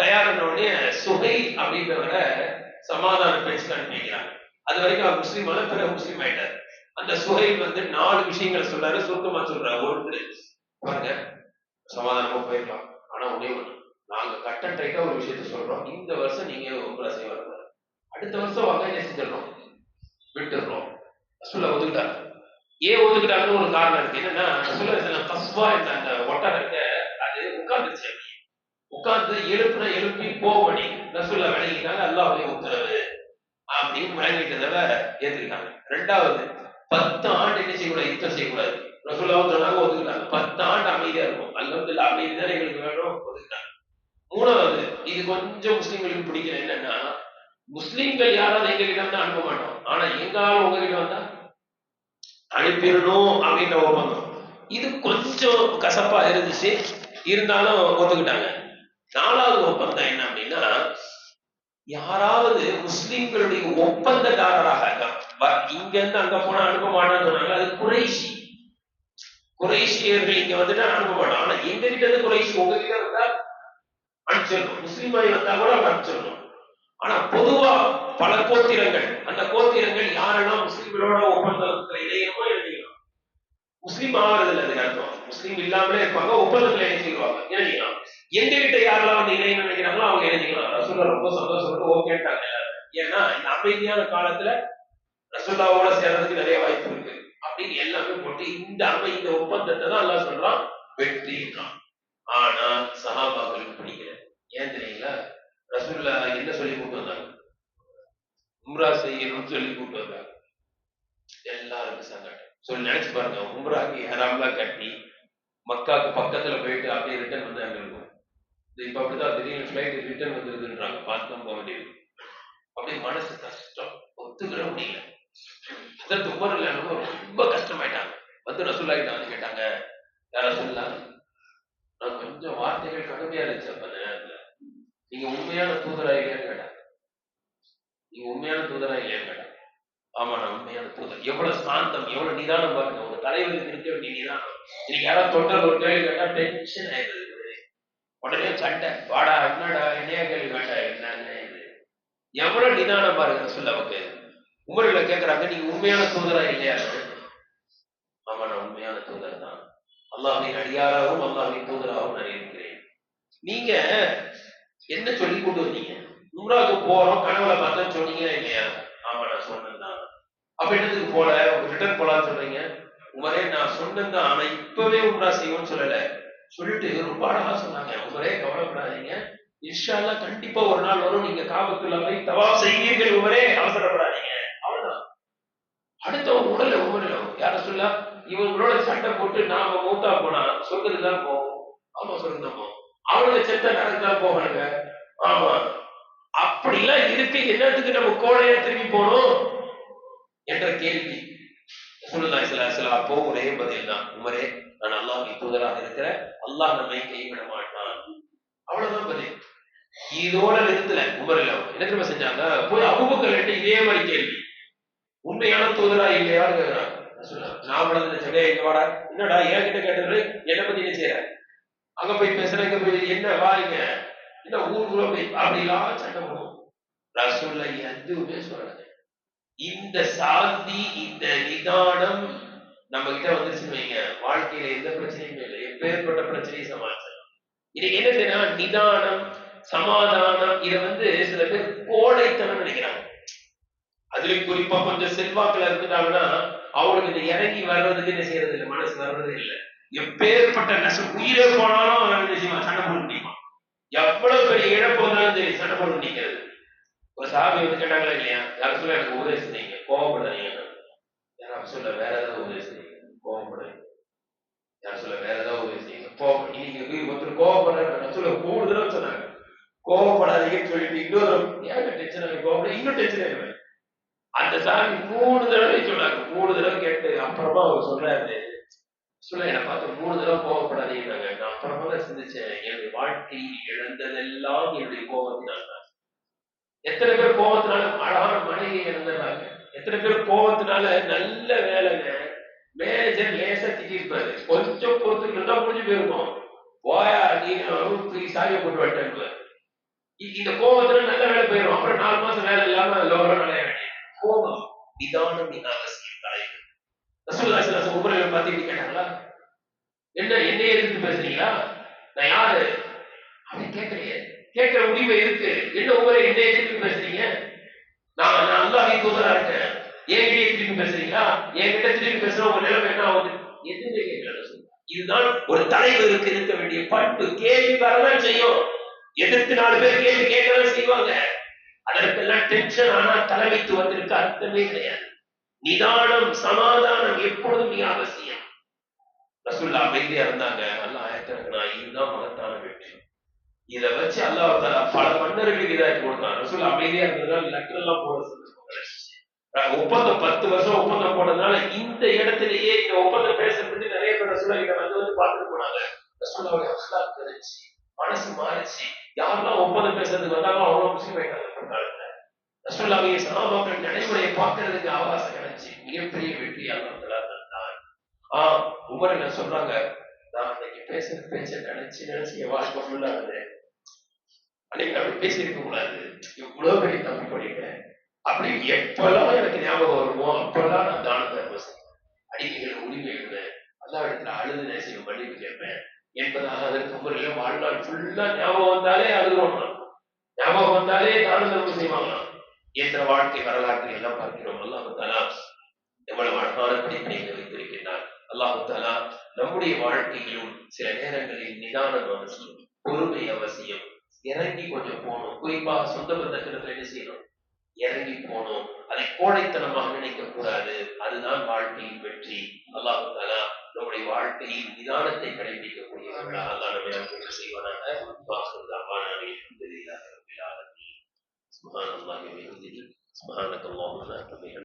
தயாரான உடனே சுகை அப்படின்றவரை சமாதான பேச்சுக்கு அனுப்பிக்கிறாங்க. அது வரைக்கும் அவர் முஸ்லீம் அல்ல, பிறகு முஸ்லீம் ஆயிட்டார். அந்த சுகை 4 விஷயங்கள் சொல்றாரு, சுருக்கமா சொல்றாரு. ஒன்று, பாருங்க சமாதானமா போயிடலாம், ஆனா ஒண்ணே ஒண்ணு, நாங்க கட்டன் டைட்டா ஒரு விஷயத்த சொல்றோம், இந்த வருஷம் நீங்க உங்களை செய்ய வரக்கூடாது, அடுத்த வருஷம் வாங்க என்ன செஞ்சிடறோம், விட்டுடுறோம். ரசூலுல்லாஹ் ஒதுக்கிட்டாங்க. ஏன் ஒதுக்கிட்டாங்கன்னு ஒரு காரணம் இருக்கு. என்னன்னா ரசூலுல்லாஹ் கஸ்வா என்ற அந்த ஒட்டகத்தை அது உட்கார்ந்துச்சு, உட்கார்ந்து எழுப்பி போவடி ரசூலுல்லாஹ் விளங்கிட்டாங்க, அல்லாஹ்வுடைய உத்தரவு அப்படின்னு விளங்கிட்டதால ஏத்துக்கிட்டாங்க. ரெண்டாவது, 10 ஆண்டு என்ன செய்யக்கூடாது, யுத்தம் செய்யக்கூடாது. ரசூலுல்லாஹ் சொன்னாங்க, ஒதுக்கிட்டாங்க. 10 ஆண்டு அமைதியா இருக்கும், அல்ஹம்துலில்லாஹ் அமைதி தான் எங்களுக்கு வேணும், ஒதுக்கிட்டாங்க. மூணாவது, இது கொஞ்சம் முஸ்லிம்களுக்கு பிடிக்கல. என்னன்னா முஸ்லிம்கள் யாராவது எங்க கிட்ட வந்தா அனுப்ப மாட்டோம், ஆனா எங்க ஆள் உங்ககிட்ட வந்தா அனுப்பிடணும் அப்படின்ற ஒப்பந்தம். இது கொஞ்சம் கசப்பா இருந்துச்சு, இருந்தாலும் ஒத்துக்கிட்டாங்க. நாலாவது ஒப்பந்தம் என்ன அப்படின்னா, யாராவது முஸ்லிம்களுடைய ஒப்பந்தக்காரராக இங்க இருந்து அங்க போனா அனுப்ப மாட்டான்னு சொன்னாங்க. அது குறைஷியர்கள் இங்க வந்துட்டா அனுப்ப மாட்டோம், ஆனா எங்க கிட்ட இருந்து குறைஷி உங்ககிட்ட வந்தா அனுப்பிச்சிடணும், முஸ்லீமாய் வந்தா கூட அனுப்பிச்சிடணும். ஆனா பொதுவா பல கோத்திரங்கள், அந்த கோத்திரங்கள் யாரெல்லாம் முஸ்லீம்களோட ஒப்பந்தத்துல இணையமோ இணையலாம், முஸ்லீம் ஆகிறது இல்லை. அதுக்கு அர்த்தம் முஸ்லீம் இல்லாமலே இருப்பாங்க, ஒப்பந்தத்துல இணைச்சிருவாங்க, இணைக்கலாம். எங்க கிட்ட யாரெல்லாம் வந்து இணையன்னு நினைக்கிறாங்களோ அவங்க இணைச்சிக்கலாம். ரசூலுல்லாஹ் ரொம்ப சந்தோஷப்பட்டு ஓகேட்டாங்க. ஏன்னா இந்த அமைதியான காலத்துல ரசூலுல்லாஹோட சேர்றதுக்கு நிறைய வாய்ப்பு இருக்கு அப்படின்னு எல்லாமே போட்டு இந்த ஒப்பந்தத்தை தான் அல்லாஹ் சொல்றான் வெற்றின்றான். ஆனா சஹாபாக்களுக்கு பிடிக்கல. ஏன் தெரியுங்களா? ரசூலுல்லாஹ் என்ன சொல்லி கூட்டு வந்தாங்க? உம்ரா செய்யணும்னு சொல்லி கூட்டு வந்தாங்க. எல்லாருக்கும் சங்கடம். சொல்லி நினைச்சு பாருங்க, உம்ராக்கு ஹராம்லாம் கட்டி மக்காக்கு பக்கத்துல போயிட்டு அப்படியே ரிட்டர்ன் வந்தாங்க இருக்கும். இப்ப அப்படிதான் திடீர்னு ஃபிளைட் ரிட்டர்ன் வந்துருதுன்றாங்க, பார்த்தும் போக வேண்டியது. அப்படி மனசு கஷ்டம், ஒத்துக்கிற முடியல. அதற்கு உமர் ரொம்ப கஷ்டமாயிட்டாங்க. வந்து ரசூலுல்லாஹ் வந்து கேட்டாங்க, யார் ரசூலுல்லாஹ், நான் கொஞ்சம் வார்த்தைகள் கடுமையா இருந்துச்சு அப்ப நேரத்துல, நீங்க உண்மையான தூதரா இல்லையான்னு கேட்டாங்க. நீங்க உண்மையான தூதரா இல்லையான்னு கேட்டாங்க. ஆமா நான் உண்மையான தூதர். எவ்வளவு சாந்தம், எவ்வளவு நிதானம் பாருங்க. ஒரு தலைவருக்கு இருக்க வேண்டிய நிதானம். இன்னைக்கு யாராவது தொண்டர் ஒரு கேள்வி கேட்டா டென்ஷன் ஆயிடுது, உடனே சண்டை, வாடா என்னடா என்னையா கேள்வி கேட்டா என்ன, எவ்வளவு நிதானம் பாருங்க ரசூலுல்லாஹ்வுக்கு. உமர்ல கேட்கிறாங்க, நீங்க உண்மையான தூதரா இல்லையா? ஆமா நான் உண்மையான தூதர் தான், அல்லாஹ்வின் அடியாராகவும் அல்லாஹ்வின் தூதராகவும் நான் இருக்கிறேன். நீங்க என்ன சொல்லி கொண்டு வந்தீங்க? உம்ராவுக்கு போறோம், கனவுல பார்த்தா சொன்னீங்களா இல்லையா? ஆமா நான் சொன்னேன்தான். அப்ப என்னதுக்கு போல ரிட்டர்ன் போலான்னு சொல்றீங்க? உமரே நான் சொன்னேன்தான், ஆனா இப்பவே உம்ரா செய்வோம்னு சொல்லல, சொல்லிட்டு ரொம்ப அழகா சொன்னாங்க, உமரே கவலைப்படாதீங்க, இன்ஷா அல்லாஹ் கண்டிப்பா ஒரு நாள் வரும், நீங்க காபத்துல்லாஹை தவாப் செய்வீர்கள் உமரே, அவசரப்படாதீங்க. அவ்வளவுதான். அடுத்தவங்க உடல்ல உமரல யார சொல்ல, இவங்களோட சண்டை போட்டு நாம மூத்தா போனா சொர்க்கத்துக்கு தான் போவோம். ஆமா, சொர்க்கம் தான் போவோம். அவனுக்கு செத்த நரக்கு தான் போவானுங்க. ஆமா, அப்படிலாம் இருக்கு. என்னத்துக்கு நம்ம கோழையா திரும்பி போகணும் என்ற கேள்வி ரசூலுல்லாஹி ஸல்லல்லாஹு அலைஹி வஸல்லம் அப்போ ஒரே பதில் தான், உமரே நான் அல்லாஹ்வின் தூதராக இருக்கிறேன், அல்லாஹ் நம்மை கைவிட மாட்டான். அவ்வளவுதான் பதில். இதோட நிறுத்தல. உமர் இல்ல, என்ன தெரியுமா செஞ்சாங்க, போய் அபூபக்கர் இதே மாதிரி கேள்வி, உண்மையான தூதரா இல்லையான்னு கேட்கிறாங்க. நான் வளர்ந்து சென்னை எங்க வாடா, என்னடா என்கிட்ட கேட்டது, என்னை பத்தி என்ன செய்யற, அங்க போய் பேசுற, இங்க போய் என்ன வாரிங்க, என்ன ஊருக்குள்ள போய் அப்படிலாம் சண்டை போடும். ரசூலுல்லாஹ் எதுவுமே சொல்லல. இந்த சாந்தி, இந்த நிதானம் நம்ம கிட்ட வந்துருச்சுன்னு வைங்க, வாழ்க்கையில எந்த பிரச்சனையுமே இல்லை, எப்பேற்பட்ட பிரச்சனையும் சமாளிச்சிடலாம். இன்னைக்கு என்ன செய்யறா, நிதானம், சமாதானம், இதை சில பேர் கோடைத்தனம் நினைக்கிறாங்க. அதுலயும் குறிப்பா கொஞ்சம் செல்வாக்குல இருந்துட்டாங்கன்னா அவங்களுக்கு இந்த இறங்கி வர்றதுக்கு என்ன செய்யறது இல்லை, மனசு வர்றதே இல்லை. எப்பேற்பட்ட நஷ்டம், உயிரே போனாலும் சண்டை போட முடியுமா, எவ்வளவு பெரிய இழப்பு வந்தாலும் சரி சண்டை போட நிற்கிறது. ஒரு சாமி வந்து கேட்டாங்களா இல்லையா, யாரும் சொல்ல எனக்கு உபதேசம் செய்யுங்க, கோவப்படாதீங்க. யாரும் சொல்ல வேற ஏதாவது உதவி செய்யுங்க, கோவப்படாதீங்க. யாரும் சொல்ல வேற ஏதாவது உதவி செய்யுங்க, கோவம். இன்னைக்கு ஒருத்தர் கோவப்படுறாங்க, சொல்ல 3 தடவை சொன்னாங்க கோவப்படாதீங்கன்னு சொல்லிட்டு, இன்னொரு ஏங்க டென்ஷன் ஆகி கோவப்பட, இன்னும் டென்ஷன் ஆயிடுவேன். அந்த சாமி 3 தடவை சொன்னாங்க. 3 தடவை கேட்டு அப்புறமா அவர் சொல்றாரு, சொல்ல என்னை பார்த்து 3 தடவை கோவப்படாதீங்கன்னாங்க. நான் அப்புறமா தான் சிந்திச்சேன், என்னுடைய வாழ்க்கையில் இழந்ததெல்லாம் என்னுடைய கோபத்தினால் தான். எத்தனை பேர் கோபத்தினால அழகான மனைவியை இழந்துடுறாங்க, எத்தனை பேர் கோபத்தினால நல்ல வேலைங்க, மேனேஜர் லேசா திட்டிருப்பாரு, கொஞ்சம் பொறுத்து இருந்தா முடிஞ்சு போயிருக்கும், போயா நீ சாவியை போட்டு வட்டேன். இந்த கோபத்துல நல்ல வேலை போயிடும், அப்புறம் 4 மாசம் வேலை இல்லாம லோரா நடைய வேண்டிய கோபம். நிதானம் அவசியம். தலைவர் ரசூலுல்லாஹி ஸல்லல்லாஹு அலைஹி வஸல்லம் பார்த்து கேட்டாங்களா, என்ன என்னையே எதிர்த்து பேசுறீங்களா, நான் யாரு அப்படி கேட்கலையே, கேட்கிற உரிமை இருக்கு. என்ன உமரே என்னையே எதிர்த்து பேசுறீங்க, நான் அல்லாஹ்வின் தூதரா இருக்கேன், என்கிட்ட திருப்பி பேசுறீங்களா, என்கிட்ட திருப்பி பேசுற உங்க நிலைமை என்ன ஆகுது, எதுவுமே கேட்கல. இதுதான் ஒரு தலைவருக்கு இருக்க வேண்டிய பண்பு. கேள்வி வரதான் செய்யும், எதிர்த்து 4 பேர் கேள்வி கேட்கதான் செய்வாங்க. அதற்கெல்லாம் டென்ஷன் ஆனா தலைமைத்துவத்திற்கு அர்த்தமே கிடையாது. நிதானம், சமாதானம் எப்பொழுதும் மிக அவசியம். ரசூலுல்லாஹ் அமைதியா இருந்தாங்க. அல்லாஹ் ஆயத்திறக்குனா, இதுதான் மகத்தான வெற்றி. இதை வச்சு அல்லாஹ் பல மன்னர்களுக்கு இதாக்கி கொடுத்தான். ரசூலுல்லாஹ் அமைதியா இருந்ததுனால லெட்டர் எல்லாம் போட ஒப்பந்தம் 10 வருஷம் ஒப்பந்தம் போட்டதுனால இந்த இடத்திலேயே இந்த ஒப்பந்தம் பேசுறதுக்கு நிறைய பேர் ரசூலுல்லாஹ் கிட்ட வந்து பார்த்துட்டு போனாங்க. ரசூலுல்லாஹ் அக்லாக் தெரிஞ்சு மனசு மாறிச்சு. யாரெல்லாம் ஒப்பந்தம் பேசுறதுக்கு வந்தாலும் அவ்வளவு முஸ்லிம் ஆயிட்டாங்க. ரசூலுல்லாஹ்வுடைய சஹாபாக்கள் நடைமுறையை பார்க்கறதுக்கு அவகாசம் கிடைச்சு மிகப்பெரிய வெற்றி அல்லாஹ் தந்தார். உமர் என்ன சொல்றாங்க, நான் இன்னைக்கு பேசுற பேச்ச நினைச்சு என் வாழ்க்கை ஃபுல்லா இருந்தேன், அன்னைக்கு நான் பேசியிருக்க கூடாது, இவ்வளவு பெரிய தப்பு பண்ணிட்டேன் அப்படி எப்பெல்லாம் எனக்கு ஞாபகம் வருமோ அப்பெல்லாம் நான் தான தர்மம் செய்வேன், அடிமைகள் உரிமை இருந்தேன், எல்லா இடத்துல அழுது நேசிக்கும் மன்னிப்பு கேட்பேன் என்பதாக அதற்கு உமரில் வாழ்நாள் ஃபுல்லா ஞாபகம் வந்தாலே அழுகிறோம், ஞாபகம் வந்தாலே தான தர்மம் செய்வாங்களாம் என்ற வாழ்க்கை வரலாற்றை எல்லாம் பார்க்கிறோம். அல்லாஹ் தஆலா எவ்வளவு அழகான படிப்பினைகளை வைத்திருக்கின்றார். அல்லாஹ் தஆலா நம்முடைய வாழ்க்கையிலும் சில நேரங்களில் நிதானம் அவசியம், பொறுமை அவசியம், இறங்கி கொஞ்சம் போகணும். குறிப்பாக சொந்த பந்தத்தினத்தில் என்ன செய்யணும், இறங்கி போகணும். அதை கோழைத்தனமாக நினைக்க கூடாது. அதுதான் வாழ்க்கையின் வெற்றி. அல்லாஹ் தஆலா நம்முடைய வாழ்க்கையில் நிதானத்தை கடைபிடிக்கக்கூடியவர்களாக அல்லாஹ் நம்மை செய்வானாக. சுப்ஹானல்லாஹி வ பிஹம்திஹி சுப்ஹானல்லாஹி வ பிஹம்திஹி சுப்ஹானக்கல்லாஹும்ம வ பிஹம்திஹி